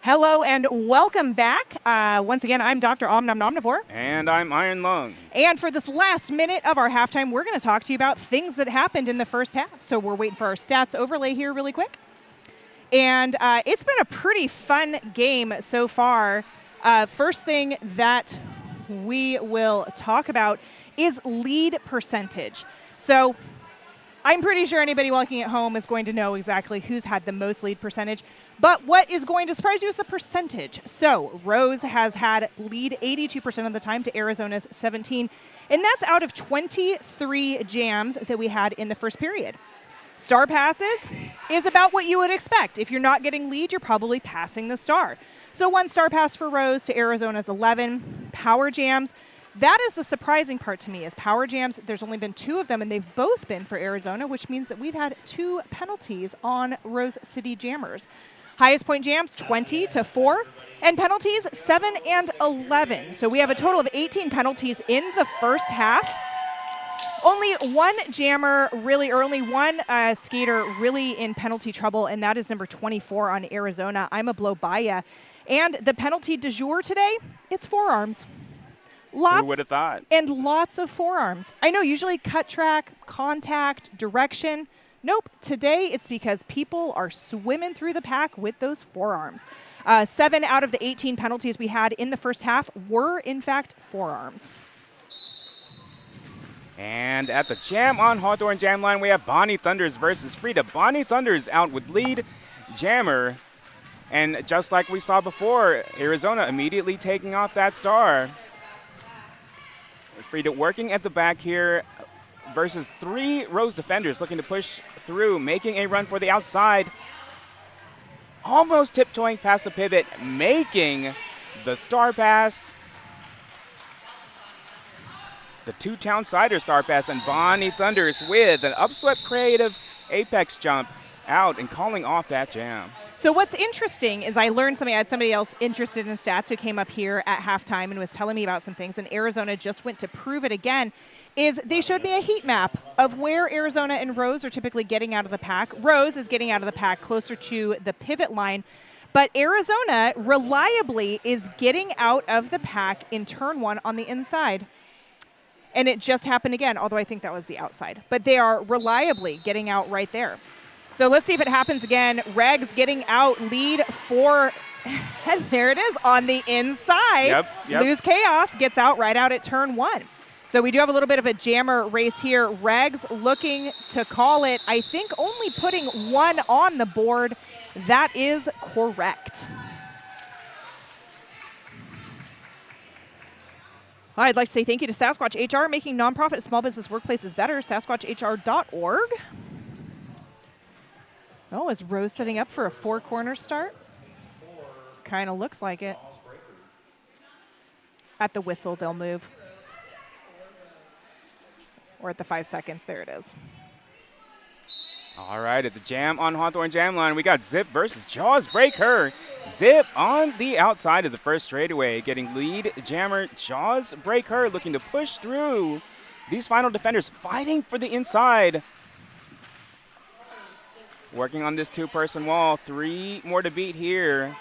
Hello and welcome back. Once again, I'm Dr. Omnomnomnivore. And I'm Iron Lung. And for this last minute of our halftime, we're going to talk to you about things that happened in the first half. So we're waiting for our stats overlay here really quick. And it's been a pretty fun game so far. First thing that we will talk about is lead percentage. So I'm pretty sure anybody walking at home is going to know exactly who's had the most lead percentage. But what is going to surprise you is the percentage. So Rose has had lead 82% of the time to Arizona's 17. And that's out of 23 jams that we had in the first period. Star passes is about what you would expect. If you're not getting lead, you're probably passing the star. So 1 star pass for Rose to Arizona's 11. Power jams. That is the surprising part to me, is power jams. There's only been 2 of them, and they've both been for Arizona, which means that we've had 2 penalties on Rose City Jammers. Highest point jams, 20-4, and penalties, 7 and 11. So we have a total of 18 penalties in the first half. Only one jammer really, or only one skater really in penalty trouble, and that is number 24 on Arizona. I'm a blow by ya. And the penalty du jour today, it's forearms. Lots. Who would have thought? And lots of forearms. I know usually cut track, contact, direction. Nope, today it's because people are swimming through the pack with those forearms. 7 out of the 18 penalties we had in the first half were, in fact, forearms. And at the Jam on Hawthorne Jam line, we have Bonnie Thunders versus Frida. Bonnie Thunders out with lead jammer. And just like we saw before, Arizona immediately taking off that star. Frida working at the back here versus 3 Rose defenders looking to push through, making a run for the outside. Almost tiptoeing past the pivot, making the star pass. The 2 Townsider star pass, and Bonnie Thunders with an upswept creative apex jump out and calling off that jam. So what's interesting is I learned something. I had somebody else interested in stats who came up here at halftime and was telling me about some things, and Arizona just went to prove it again, is they showed me a heat map of where Arizona and Rose are typically getting out of the pack. Rose is getting out of the pack closer to the pivot line, but Arizona reliably is getting out of the pack in turn 1 on the inside. And it just happened again, although I think that was the outside. But they are reliably getting out right there. So let's see if it happens again. Regs getting out, lead for, and there it is on the inside. Yep. Lose Chaos gets out right out at turn 1. So we do have a little bit of a jammer race here. Regs looking to call it, I think only putting 1 on the board. That is correct. I'd like to say thank you to Sasquatch HR, making nonprofit and small business workplaces better, sasquatchr.org. Oh, is Rose setting up for a 4-corner start? Kind of looks like it. At the whistle, they'll move. Or at the 5 seconds, there it is. All right, at the Jam on Hawthorne Jam line, we got Zip versus Jaws Breaker. Zip on the outside of the first straightaway, getting lead jammer Jaws Breaker looking to push through. These final defenders fighting for the inside. Working on this 2-person wall, 3 more to beat here.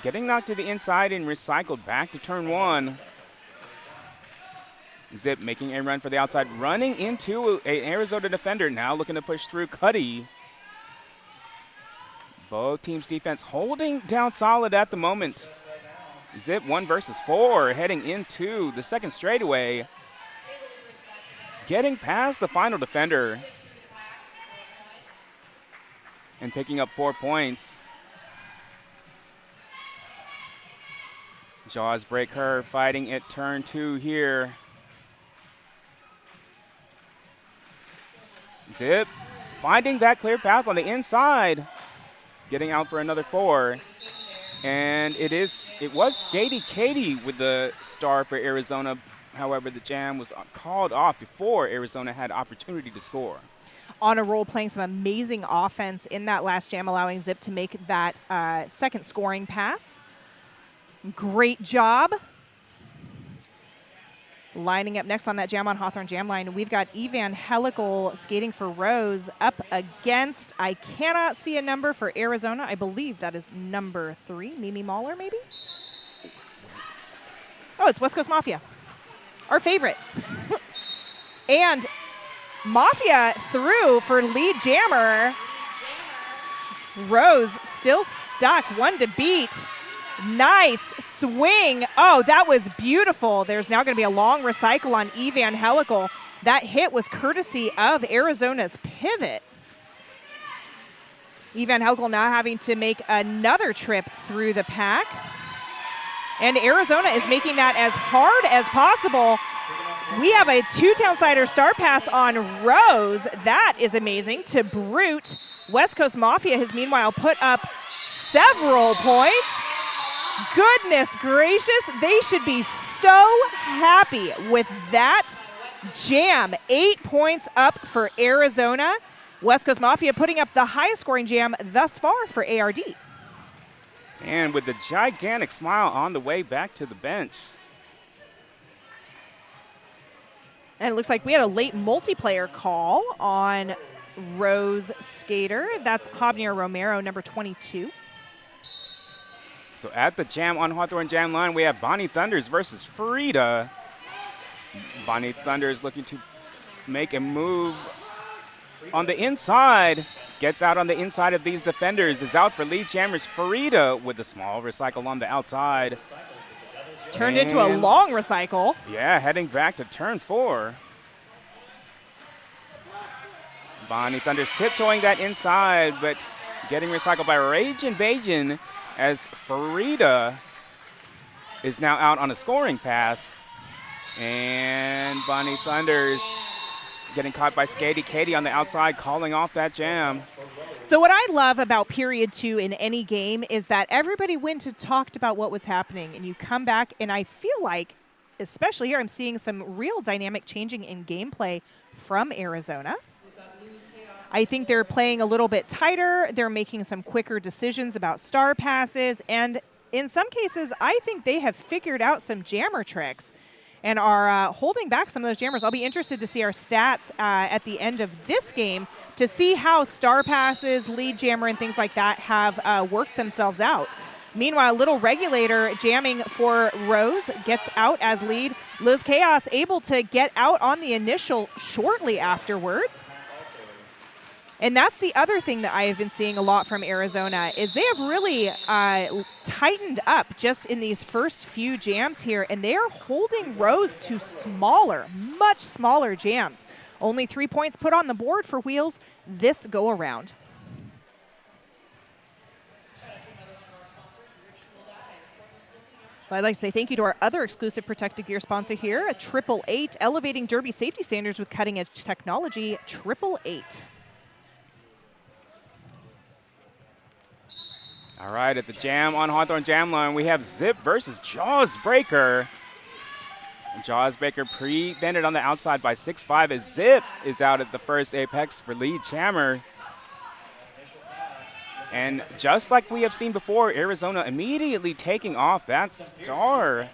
Getting knocked to the inside and recycled back to turn 1. Zip making a run for the outside, running into an Arizona defender, now looking to push through Cuddy. Both teams' defense holding down solid at the moment. Zip 1 versus 4, heading into the second straightaway. Getting past the final defender. And picking up 4 points. Jaws break her, fighting at turn 2 here. Zip finding that clear path on the inside. Getting out for another 4. And it was Skady Katie with the star for Arizona. However, the jam was called off before Arizona had opportunity to score. On a roll, playing some amazing offense in that last jam, allowing Zip to make that second scoring pass. Great job. Lining up next on that Jam on Hawthorne Jam line, we've got Evan Helical skating for Rose up against, I cannot see a number for Arizona. I believe that is number 3, Mimi Mahler maybe? Oh, it's West Coast Mafia, our favorite. And Mafia through for lead jammer. Rose still stuck, 1 to beat. Nice swing. Oh, that was beautiful. There's now going to be a long recycle on Evan Helical. That hit was courtesy of Arizona's pivot. Evan Helical now having to make another trip through the pack. And Arizona is making that as hard as possible. We have a 2 downsider star pass on Rose. That is amazing to Brute. West Coast Mafia has meanwhile put up several points. Goodness gracious, they should be so happy with that jam. 8 points up for Arizona. West Coast Mafia putting up the highest scoring jam thus far for ARD. And with the gigantic smile on the way back to the bench. And it looks like we had a late multiplayer call on Rose Skater. That's Javier Romero, number 22. So at the Jam on Hawthorne Jam line, we have Bonnie Thunders versus Frida. Bonnie Thunders looking to make a move on the inside. Gets out on the inside of these defenders. Is out for lead jammers Frida with a small recycle on the outside. Turned into a long recycle. Yeah, heading back to turn 4. Bonnie Thunders tiptoeing that inside, but getting recycled by Ragin' Bajan as Frida is now out on a scoring pass. And Bonnie Thunders getting caught by Skady Katie on the outside, calling off that jam. So what I love about period 2 in any game is that everybody went and talked about what was happening, and you come back, and I feel like, especially here, I'm seeing some real dynamic changing in gameplay from Arizona. I think they're playing a little bit tighter. They're making some quicker decisions about star passes, and in some cases, I think they have figured out some jammer tricks and are holding back some of those jammers. I'll be interested to see our stats at the end of this game to see how star passes, lead jammer, and things like that have worked themselves out. Meanwhile, Little Regulator jamming for Rose gets out as lead. Liz Chaos able to get out on the initial shortly afterwards. And that's the other thing that I have been seeing a lot from Arizona is they have really tightened up just in these first few jams here, and they are holding Rose to smaller, much smaller jams. Only 3 points put on the board for Wheels this go-around. I'd like to say thank you to our other exclusive protected gear sponsor here, 888, elevating derby safety standards with cutting-edge technology, 888. All right, at the jam on Hawthorne Jam Line, we have Zip versus Jaws Breaker. Jaws Breaker prevented on the outside by 6'5" as Zip is out at the first apex for lead jammer. And just like we have seen before, Arizona immediately taking off that star.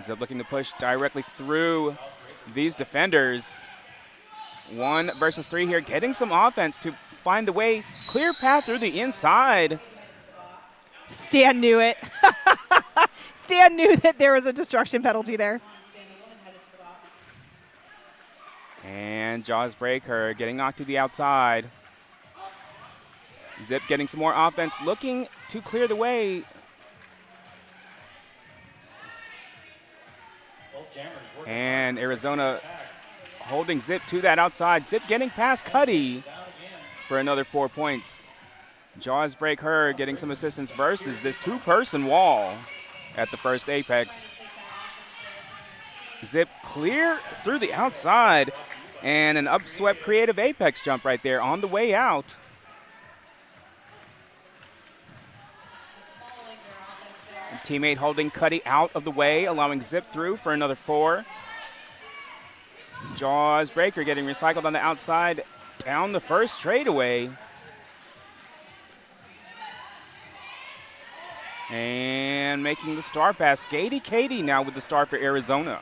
Zip looking to push directly through these defenders. 1 versus 3 here, getting some offense to find the way, clear path through the inside. Stan knew it. Stan knew that there was a destruction penalty there. And Jaws Breaker getting knocked to the outside. Zip getting some more offense, looking to clear the way. And Arizona holding Zip to that outside. Zip getting past Cuddy for another 4 points. Jaws Breaker getting some assistance versus this 2-person wall at the first apex. Zip clear through the outside, and an upswept creative apex jump right there on the way out. And teammate holding Cuddy out of the way, allowing Zip through for another 4. Jaws Breaker getting recycled on the outside down the first straightaway. And making the star pass. Katie now with the star for Arizona.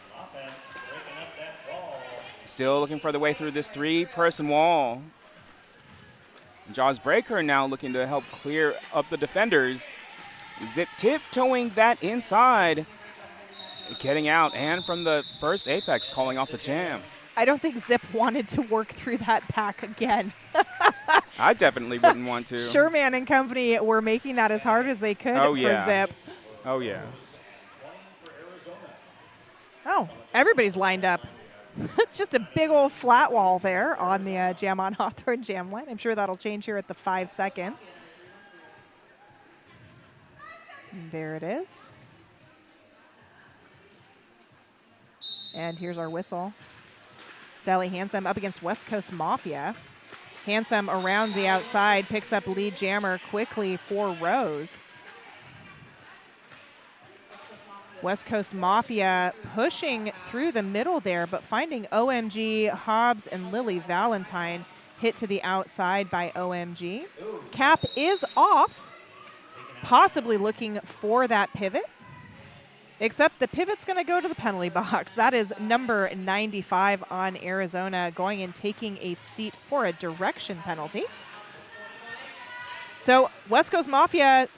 Still looking for the way through this 3-person wall. Jaws Breaker now looking to help clear up the defenders. Zip tiptoeing that inside. Getting out, and from the first apex calling off the jam. I don't think Zip wanted to work through that pack again. I definitely wouldn't want to. Sherman and company were making that as hard as they could for Zip. Oh, yeah. Oh, everybody's lined up. Just a big old flat wall there on the Jam on Hawthorne Jam Line. I'm sure that'll change here at the 5 seconds. There it is. And here's our whistle. Sally Handsome up against West Coast Mafia. Handsome around the outside, picks up lead jammer quickly for Rose. West Coast Mafia pushing through the middle there, but finding OMG, Hobbs, and Lily Valentine hit to the outside by OMG. Cap is off, possibly looking for that pivot. Except the pivot's going to go to the penalty box. That is number 95 on Arizona, going and taking a seat for a direction penalty. So West Coast Mafia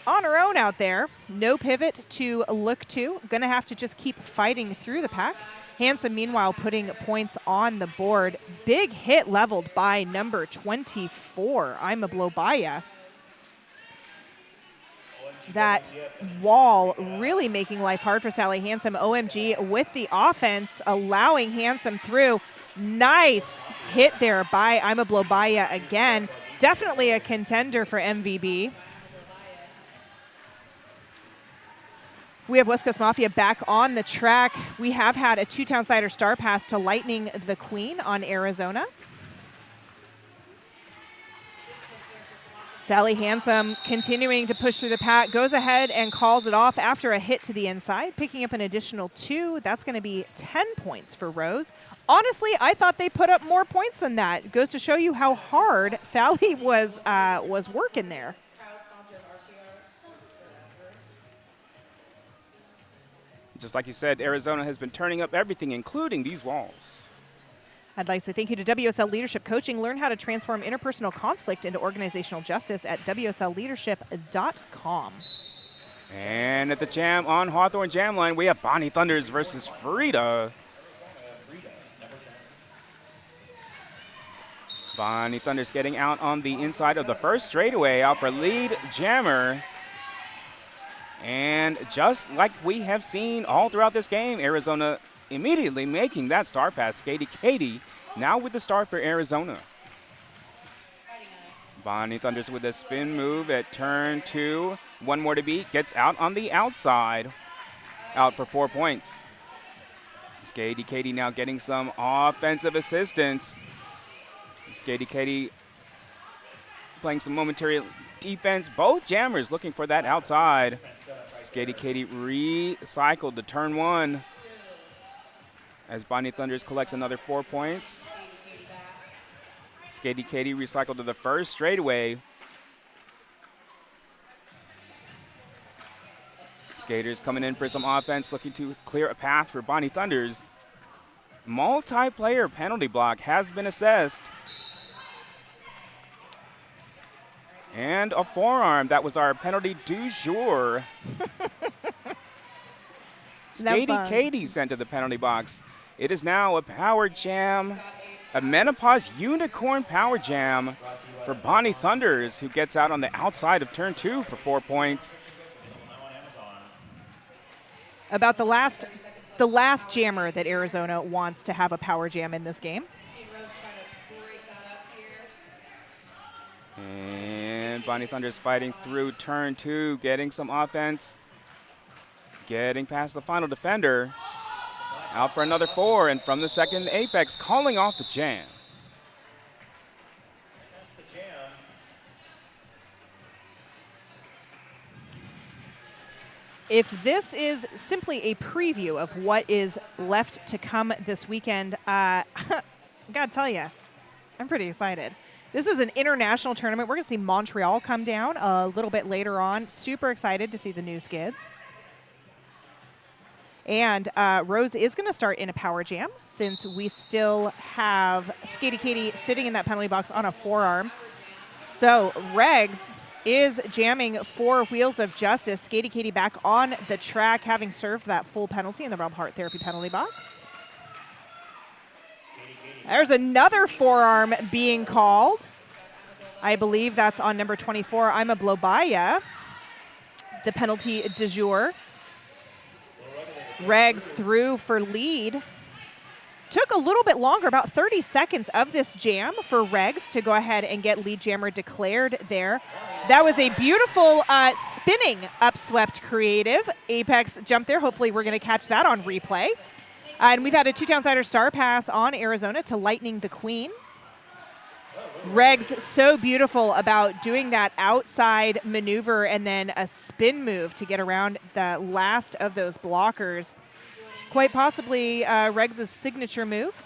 on her own out there. No pivot to look to. Going to have to just keep fighting through the pack. Handsome, meanwhile, putting points on the board. Big hit leveled by number 24, Ima Blobaya. That wall really making life hard for Sally Handsome. OMG with the offense, allowing Handsome through. Nice hit there by Ima Blobaya again. Definitely a contender for MVB. We have West Coast Mafia back on the track. We have had a 2-town sider star pass to Lightning the Queen on Arizona. Sally Handsome continuing to push through the pack, goes ahead and calls it off after a hit to the inside, picking up an additional 2. That's going to be 10 points for Rose. Honestly, I thought they put up more points than that. Goes to show you how hard Sally was working there. Just like you said, Arizona has been turning up everything, including these walls. I'd like to say thank you to WSL Leadership Coaching. Learn how to transform interpersonal conflict into organizational justice at WSLleadership.com. And at the jam on Hawthorne Jam Line, we have Bonnie Thunders versus Frida. Bonnie Thunder's getting out on the inside of the first straightaway, out for lead jammer. And just like we have seen all throughout this game, Arizona immediately making that star pass. Katie now with the start for Arizona. Bonnie Thunders with a spin move at turn 2. One more to beat. Gets out on the outside. Out for 4 points. Katie now getting some offensive assistance. Katie playing some momentary defense. Both jammers looking for that outside. Katie recycled to turn 1 as Bonnie Thunders collects another 4 points. Katie recycled to the first straightaway. Skaters coming in for some offense, looking to clear a path for Bonnie Thunders. Multiplayer penalty block has been assessed. And a forearm. That was our penalty du jour. Katie sent to the penalty box. It is now a power jam, a menopause unicorn power jam for Bonnie Thunders, who gets out on the outside of turn 2 for 4 points. About the last jammer that Arizona wants to have a power jam in this game. And Bonnie Thunders fighting through turn 2, getting some offense, getting past the final defender. Out for another 4, and from the second apex, calling off the jam. That's the jam. If this is simply a preview of what is left to come this weekend, I gotta tell you, I'm pretty excited. This is an international tournament. We're gonna see Montreal come down a little bit later on. Super excited to see the new skids. And Rose is going to start in a power jam since we still have Katie sitting in that penalty box on a forearm. So Regs is jamming for Wheels of Justice. Katie back on the track, having served that full penalty in the Rebel Heart Therapy penalty box. There's another forearm being called. I believe that's on number 24, Ima Blobaya, the penalty du jour. Regs through for lead. Took a little bit longer, about 30 seconds of this jam for Regs to go ahead and get lead jammer declared there. That was a beautiful spinning upswept creative apex jump there. Hopefully we're going to catch that on replay. And we've had a 2-downsider star pass on Arizona to Lightning the Queen. Regs so beautiful about doing that outside maneuver and then a spin move to get around the last of those blockers. Quite possibly Regs' signature move.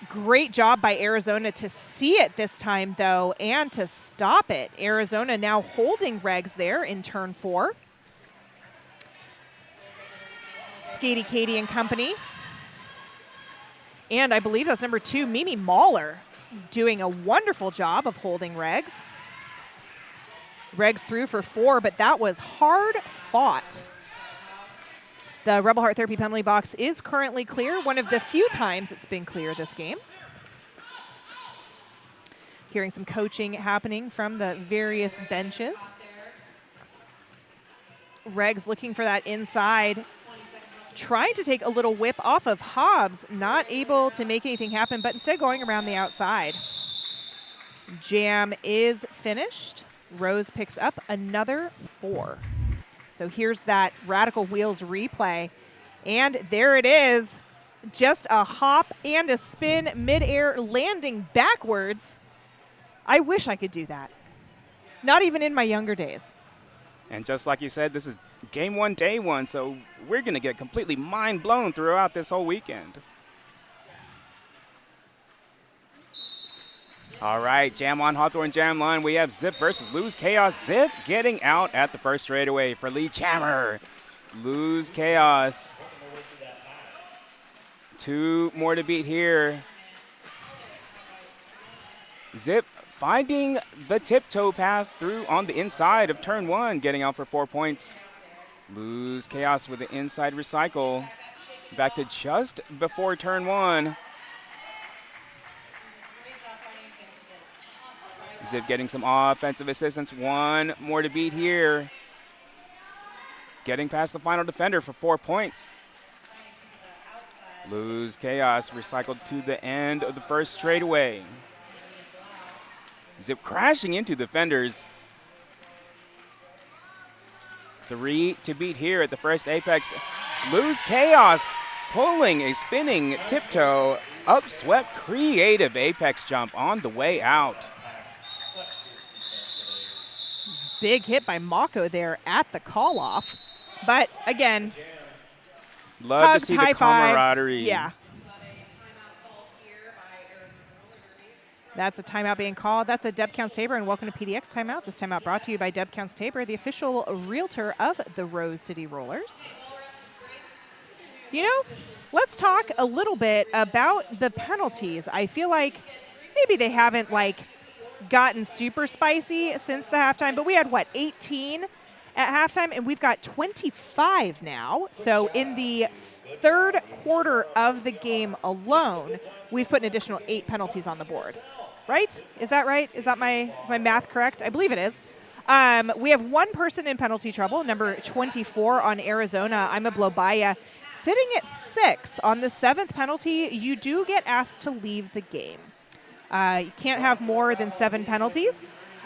Great job by Arizona to see it this time, though, and to stop it. Arizona now holding Regs there in turn 4. Katie and company. And I believe that's number 2, Mimi Mahler, doing a wonderful job of holding Regs. Regs through for 4, but that was hard fought. The Rebel Heart Therapy penalty box is currently clear, one of the few times it's been clear this game. Hearing some coaching happening from the various benches. Regs looking for that inside, trying to take a little whip off of Hobbs, not able to make anything happen, but instead going around the outside. Jam is finished. Rose picks up another 4. So here's that Radical Wheels replay. And there it is. Just a hop and a spin midair, landing backwards. I wish I could do that. Not even in my younger days. And just like you said, this is game 1, day 1, so we're going to get completely mind blown throughout this whole weekend. All right, Jam on Hawthorne Jam line. We have Zip versus Lose Chaos. Zip getting out at the first straightaway for lead jammer. Lose Chaos. 2 more to beat here. Zip finding the tiptoe path through on the inside of turn 1, getting out for 4 points. Lose Chaos with the inside recycle. Back to just before turn 1. Zip getting some offensive assistance. One more to beat here. Getting past the final defender for 4 points. Lose Chaos recycled to the end of the first straightaway. Zip crashing into defenders. 3 to beat here at the first apex. Lose Chaos pulling a spinning tiptoe upswept creative apex jump on the way out. Big hit by Mako there at the call-off. But again, Love hugs, to see high the camaraderie. fives. Yeah. That's a timeout being called. That's a Deb Counts Tabor, and welcome to PDX Timeout. This timeout brought to you by Deb Counts Tabor, the official realtor of the Rose City Rollers. You know, let's talk a little bit about the penalties. I feel like maybe they haven't gotten super spicy since the halftime, but we had 18 at halftime, and we've got 25 now. So in the third quarter of the game alone, we've put an additional 8 penalties on the board. Right? Is that right? Is my math correct? I believe it is. We have one person in penalty trouble, number 24 on Arizona, Ima Blobaya, sitting at 6. On the 7th penalty, you do get asked to leave the game. You can't have more than 7 penalties.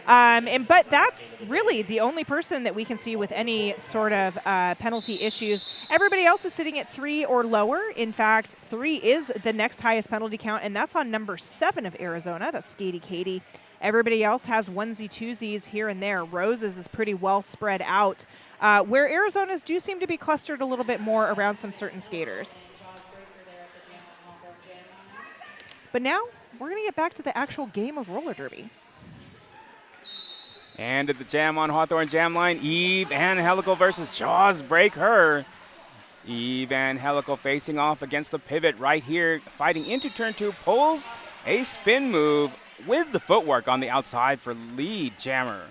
But that's really the only person that we can see with any sort of penalty issues. Everybody else is sitting at 3 or lower. In fact, 3 is the next highest penalty count, and that's on number 7 of Arizona. That's Skady Katie. Everybody else has onesie twosies here and there. Rose's is pretty well spread out, where Arizona's do seem to be clustered a little bit more around some certain skaters. But now we're going to get back to the actual game of roller derby. And at the Jam on Hawthorne Jam line, Eve Angelico versus Jaws break her. Eve Angelico facing off against the pivot right here, fighting into turn 2, pulls a spin move with the footwork on the outside for lead jammer.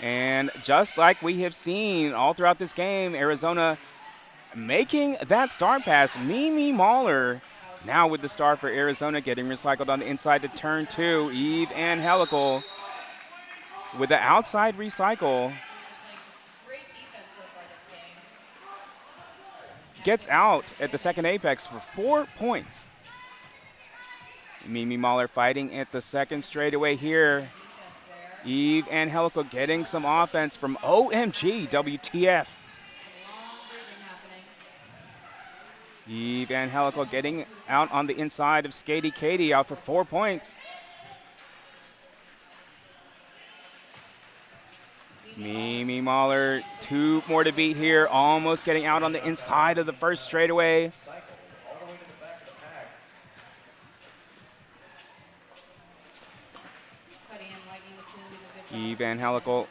And just like we have seen all throughout this game, Arizona making that star pass. Mimi Mahler now with the star for Arizona, getting recycled on the inside to turn 2. Eve Angelico with the outside recycle. Gets out at the second apex for 4 points. Mimi Mahler fighting at the second straightaway here. Eve Angelico getting some offense from OMG WTF. Eve Angelico getting out on the inside of Skady Katie, out for 4 points. Mimi Mahler, 2 more to beat here, almost getting out on the inside of the first straightaway. Eve Angelico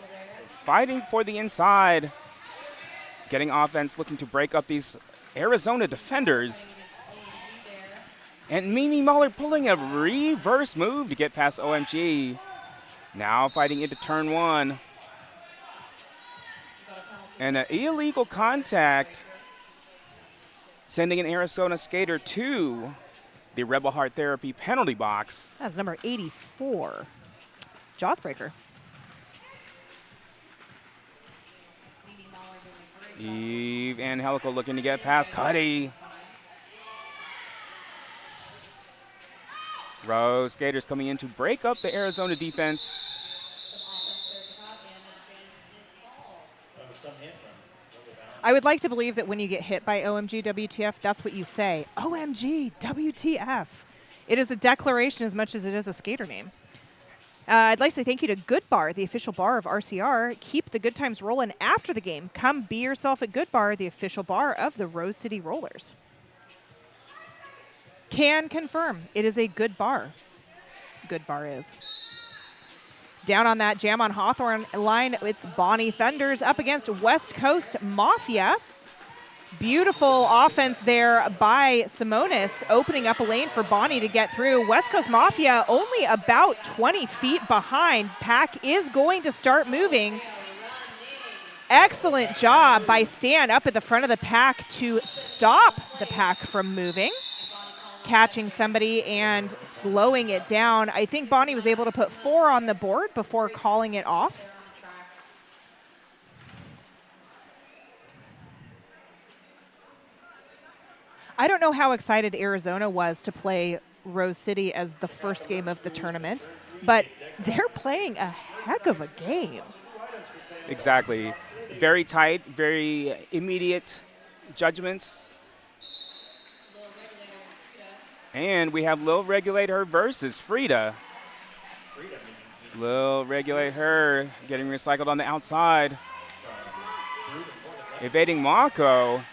fighting for the inside, getting offense, looking to break up these Arizona defenders. And Mimi Mahler pulling a reverse move to get past OMG. Now fighting into turn 1. And an illegal contact, sending an Arizona skater to the Rebel Heart Therapy penalty box. That's number 84, Jawsbreaker. Eve Angelico looking to get past Cuddy. Rose skaters coming in to break up the Arizona defense. I would like to believe that when you get hit by OMG WTF, that's what you say. OMG WTF. It is a declaration as much as it is a skater name. I'd like to say thank you to Good Bar, the official bar of RCR. Keep the good times rolling after the game. Come be yourself at Good Bar, the official bar of the Rose City Rollers. Can confirm it is a good bar. Good Bar is. Down on that Jam on Hawthorne line, it's Bonnie Thunders up against West Coast Mafia. Beautiful offense there by Simonis, opening up a lane for Bonnie to get through. West Coast Mafia only about 20 feet behind. Pack is going to start moving. Excellent job by Stan up at the front of the pack to stop the pack from moving. catching somebody and slowing it down. I think Bonnie was able to put 4 on the board before calling it off. I don't know how excited Arizona was to play Rose City as the first game of the tournament, but they're playing a heck of a game. Exactly. Very tight, very immediate judgments. And we have Lil Regulate Her versus Frida. Lil Regulate Her getting recycled on the outside. Evading Mako.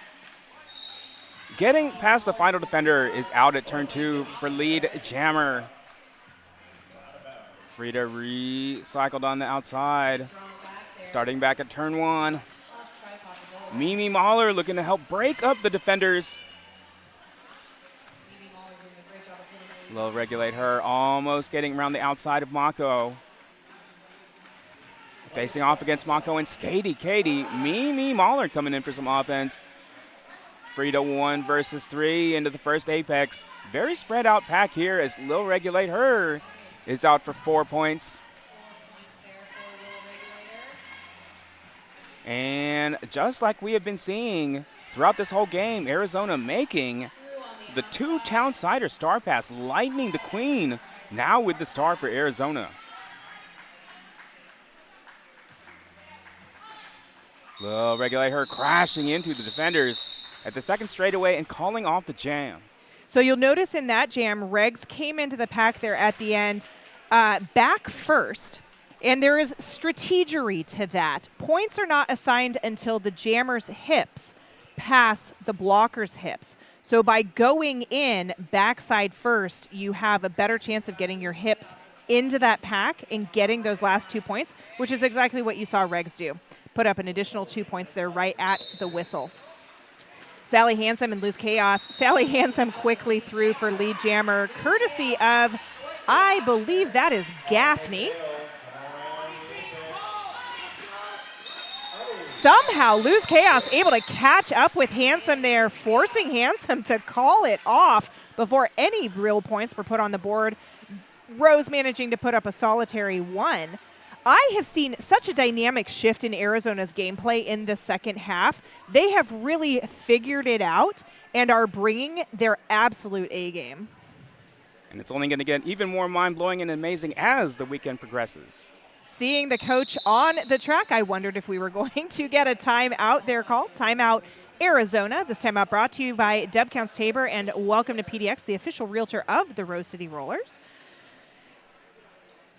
Getting past the final defender is out at turn 2 for lead Jammer. Frida recycled on the outside. Starting back at turn 1. Mimi Mahler looking to help break up the defenders. Low Regulate Her almost getting around the outside of Mako. Facing off against Mako and Katie. Mimi Mahler coming in for some offense. Frida 1 versus 3 into the first apex. Very spread out pack here as Lil Regulate Her is out for 4 points. And just like we have been seeing throughout this whole game, Arizona making the 2 Townsider star pass, lightning the queen, now with the star for Arizona. Lil Regulate Her crashing into the defenders at the second straightaway and calling off the jam. So you'll notice in that jam, Regs came into the pack there at the end, back first, and there is strategery to that. Points are not assigned until the jammer's hips pass the blocker's hips. So by going in backside first, you have a better chance of getting your hips into that pack and getting those last 2 points, which is exactly what you saw Regs do. Put up an additional 2 points there right at the whistle. Sally Handsome and Lose Chaos. Sally Handsome quickly through for lead jammer, courtesy of, I believe that is Gaffney. Somehow Lose Chaos able to catch up with Handsome there, forcing Handsome to call it off before any real points were put on the board. Rose managing to put up a solitary 1. I have seen such a dynamic shift in Arizona's gameplay in the second half. They have really figured it out and are bringing their absolute A game. And it's only going to get even more mind-blowing and amazing as the weekend progresses. Seeing the coach on the track, I wondered if we were going to get a timeout there called. Timeout Arizona. This timeout brought to you by Deb Counts Tabor and welcome to PDX, the official realtor of the Rose City Rollers.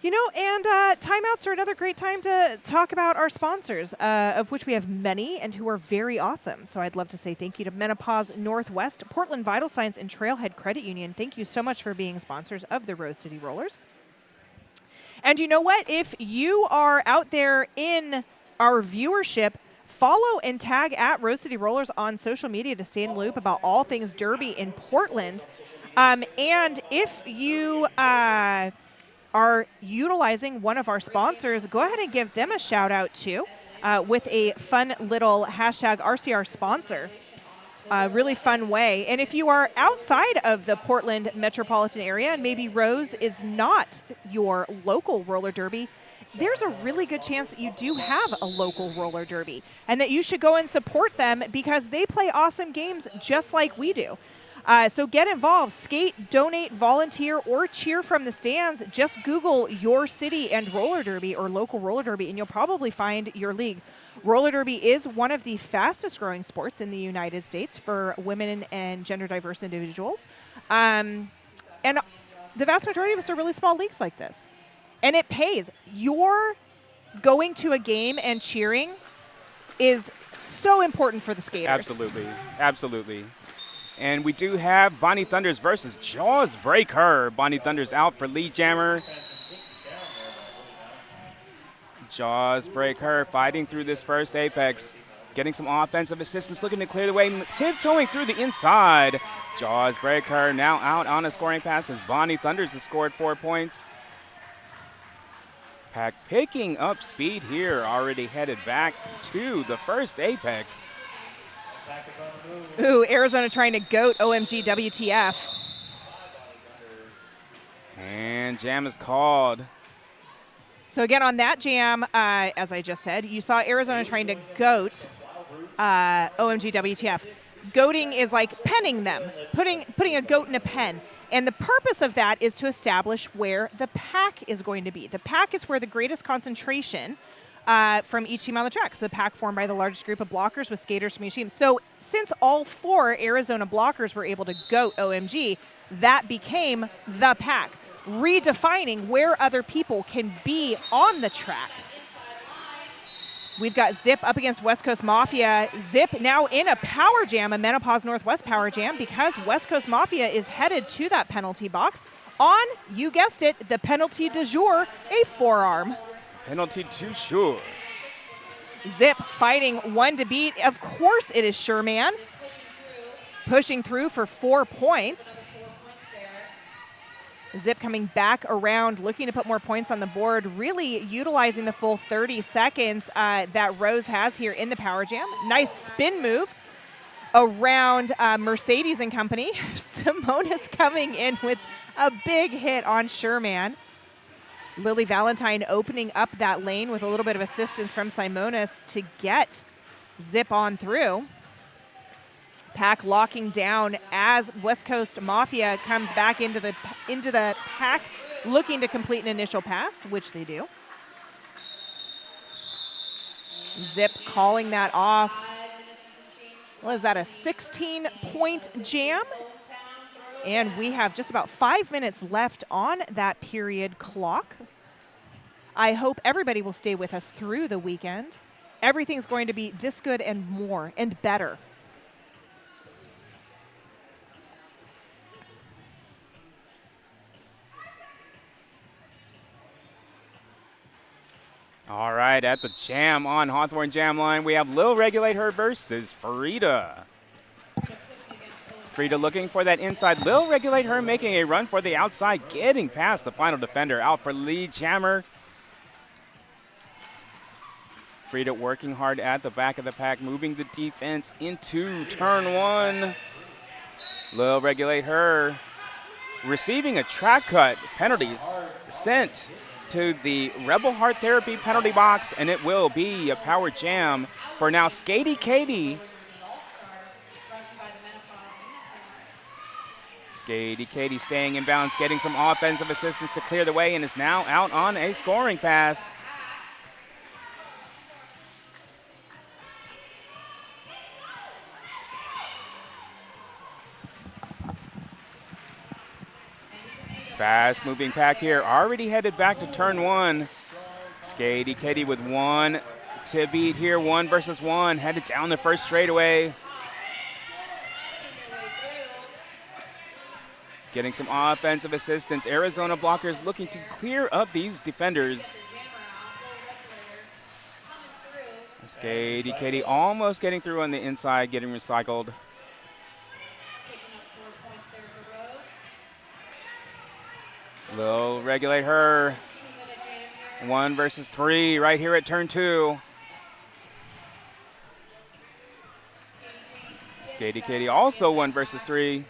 You know, and timeouts are another great time to talk about our sponsors, of which we have many and who are very awesome. So I'd love to say thank you to Menopause Northwest, Portland Vital Signs, and Trailhead Credit Union. Thank you so much for being sponsors of the Rose City Rollers. And you know what? If you are out there in our viewership, follow and tag at Rose City Rollers on social media to stay in the loop about all things Derby in Portland. And if you are utilizing one of our sponsors, go ahead and give them a shout out too with a fun little hashtag RCR sponsor. Really fun way. And if you are outside of the Portland metropolitan area and maybe Rose is not your local roller derby, there's a really good chance that you do have a local roller derby and that you should go and support them because they play awesome games just like we do. So get involved, skate, donate, volunteer, or cheer from the stands. Just Google your city and roller derby or local roller derby, and you'll probably find your league. Roller derby is one of the fastest growing sports in the United States for women and gender diverse individuals. And the vast majority of us are really small leagues like this. And it pays. Your going to a game and cheering is so important for the skaters. Absolutely. Absolutely. And we do have Bonnie Thunders versus Jaws Breaker. Bonnie Thunders out for lead jammer. Jaws Breaker fighting through this first apex. Getting some offensive assistance, looking to clear the way, tiptoeing through the inside. Jaws Breaker now out on a scoring pass as Bonnie Thunders has scored 4 points. Pack picking up speed here, already headed back to the first apex. Ooh, Arizona trying to goat OMG WTF. And jam is called. So again, on that jam, as I just said, you saw Arizona trying to goat OMG WTF. Goating is like penning them, putting a goat in a pen. And the purpose of that is to establish where the pack is going to be. The pack is where the greatest concentration from each team on the track. So the pack formed by the largest group of blockers with skaters from each team. So since all 4 Arizona blockers were able to goat OMG, that became the pack, redefining where other people can be on the track. We've got Zip up against West Coast Mafia. Zip now in a power jam, a Menopause Northwest power jam, because West Coast Mafia is headed to that penalty box on, you guessed it, the penalty du jour, a forearm. Penalty du jour. Zip fighting one to beat. Of course it is Sherman. Pushing through for 4 points. Zip coming back around, looking to put more points on the board, really utilizing the full 30 seconds that Rose has here in the power jam. Nice spin move around Mercedes and company. Simonis coming in with a big hit on Sherman. Lily Valentine opening up that lane with a little bit of assistance from Simonis to get Zip on through. Pack locking down as West Coast Mafia comes back into the pack, looking to complete an initial pass, which they do. Zip calling that off. What is that, a 16-point jam? And we have just about 5 minutes left on that period clock. I hope everybody will stay with us through the weekend. Everything's going to be this good and more and better. All right, at the jam on Hawthorne Jam Line, we have Lil Regulate Her versus Frida. Frida looking for that inside. Lil Regulate Her making a run for the outside, getting past the final defender, out for lead jammer. Frida working hard at the back of the pack, moving the defense into turn 1. Lil Regulate Her receiving a track cut penalty sent to the Rebel Heart Therapy penalty box, and it will be a power jam for now Skady Katie. Skady Katie staying in bounds, getting some offensive assistance to clear the way, and is now out on a scoring pass. Fast moving pack here, already headed back to turn 1. Skady Katie with 1 to beat here, 1 versus 1, headed down the first straightaway. Getting some offensive assistance. Arizona blockers looking to clear up these defenders. Skady Katie almost getting through on the inside, getting recycled. Lil Regulate Her. 1 versus 3 right here at turn 2. Skady Katie also 1 versus 3.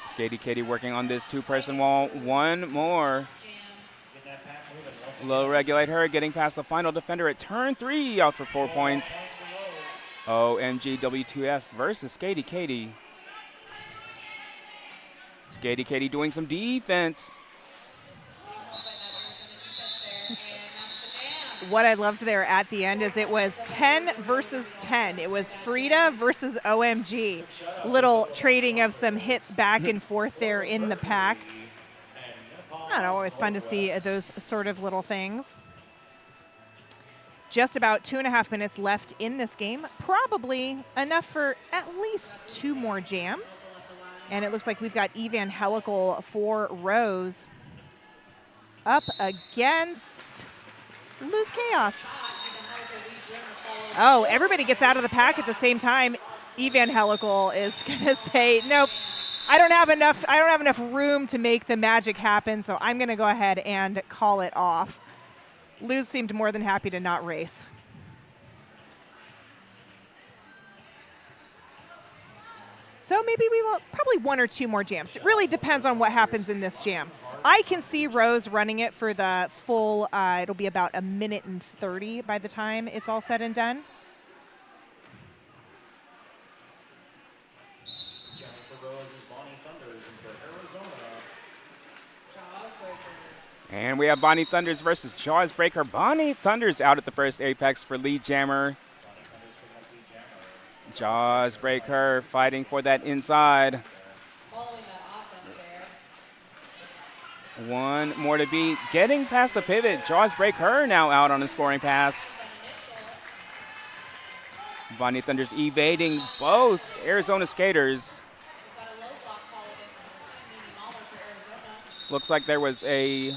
Skady Katie working on this 2-person wall. 1 more. Lil Regulate Her getting past the final defender at turn 3, out for 4 points. OMG W2F versus Skady Katie. Skady Katie doing some defense. What I loved there at the end is it was 10 versus 10. It was Frida versus OMG. Little trading of some hits back and forth there in the pack. I don't know, always fun to see those sort of little things. Just about 2.5 minutes left in this game. Probably enough for at least 2 more jams. And it looks like we've got Evangelical for Rose up against Lose Chaos. Oh, everybody gets out of the pack at the same time. Evangelical is gonna say, nope, I don't have enough room to make the magic happen, so I'm gonna go ahead and call it off. Luz seemed more than happy to not race. So maybe we will probably 1 or 2 more jams. It really depends on what happens in this jam. I can see Rose running it for the full, it'll be about 1 minute and 30 by the time it's all said and done. And we have Bonnie Thunders versus Jaws Breaker. Bonnie Thunders out at the first apex for lead jammer. Jaws Breaker fighting for that inside. One more to beat. Getting past the pivot. Jaws Breaker now out on a scoring pass. Bonnie Thunders evading both Arizona skaters. Looks like there was a...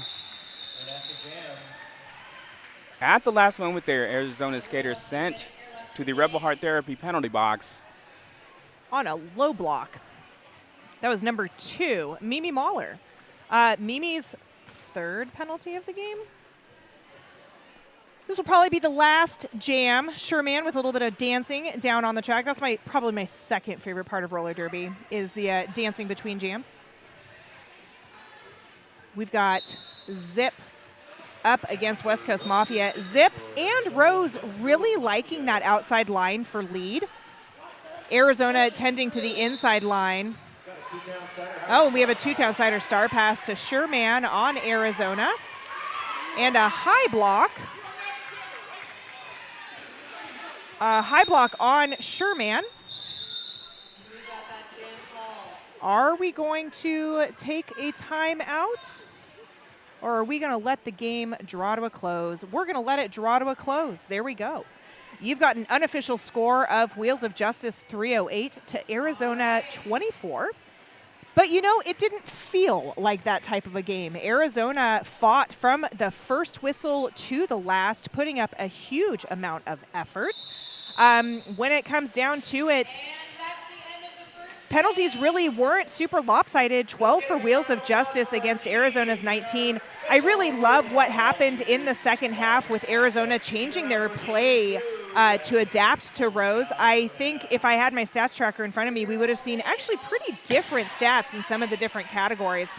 At the last moment there, Arizona skaters sent to the Rebel Heart Therapy penalty box. On a low block. That was number 2, Mimi Mahler. Mimi's 3rd penalty of the game. This will probably be the last jam. Sherman with a little bit of dancing down on the track. That's probably my 2nd favorite part of roller derby is the dancing between jams. We've got Zip up against West Coast Mafia. Zip and Rose really liking that outside line for lead. Arizona tending to the inside line. Oh, we have a 2-town sider star pass to Sherman on Arizona. And a high block. A high block on Sherman. Are we going to take a timeout? Or are we going to let the game draw to a close? We're going to let it draw to a close. There we go. You've got an unofficial score of Wheels of Justice 308 to Arizona 24. But, you know, it didn't feel like that type of a game. Arizona fought from the first whistle to the last, putting up a huge amount of effort. When it comes down to it, penalties really weren't super lopsided. 12 for Wheels of Justice against Arizona's 19. I really love what happened in the second half with Arizona changing their play to adapt to Rose. I think if I had my stats tracker in front of me, we would have seen actually pretty different stats in some of the different categories.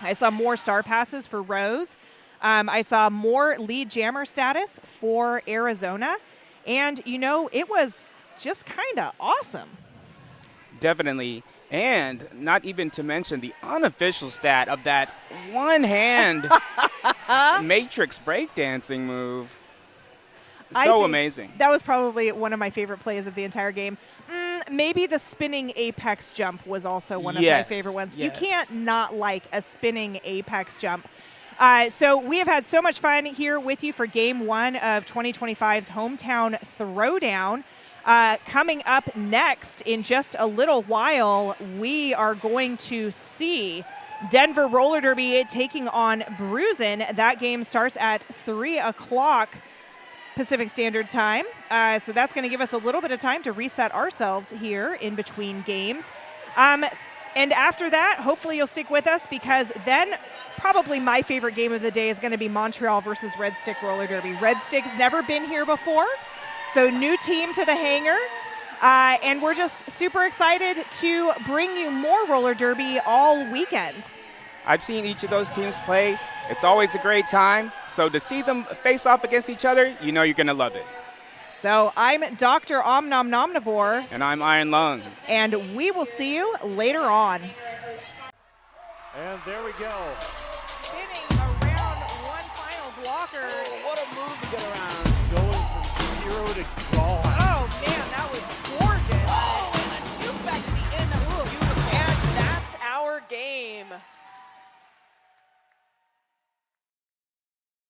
I saw more star passes for Rose. I saw more lead jammer status for Arizona. And, you know, it was just kind of awesome. Definitely. And not even to mention the unofficial stat of that one-hand matrix breakdancing move. So amazing. That was probably one of my favorite plays of the entire game. Maybe the spinning apex jump was also one of my favorite ones. Yes. You can't not like a spinning apex jump. So we have had so much fun here with you for Game 1 of 2025's Hometown Throwdown. Coming up next in just a little while, we are going to see Denver Roller Derby taking on Bruzen. That game starts at 3 o'clock Pacific Standard Time. So that's going to give us a little bit of time to reset ourselves here in between games. And after that, hopefully you'll stick with us because then probably my favorite game of the day is going to be Montreal versus Red Stick Roller Derby. Red Stick's never been here before. So new team to the hangar, and we're just super excited to bring you more roller derby all weekend. I've seen each of those teams play. It's always a great time. So to see them face off against each other, you know you're going to love it. So I'm Dr. Omnomnomnivore. And I'm Iron Lung. And we will see you later on. And there we go. Spinning around one final blocker. Oh, what a move to get around. Going from 0 to golf. Oh, man, that was gorgeous.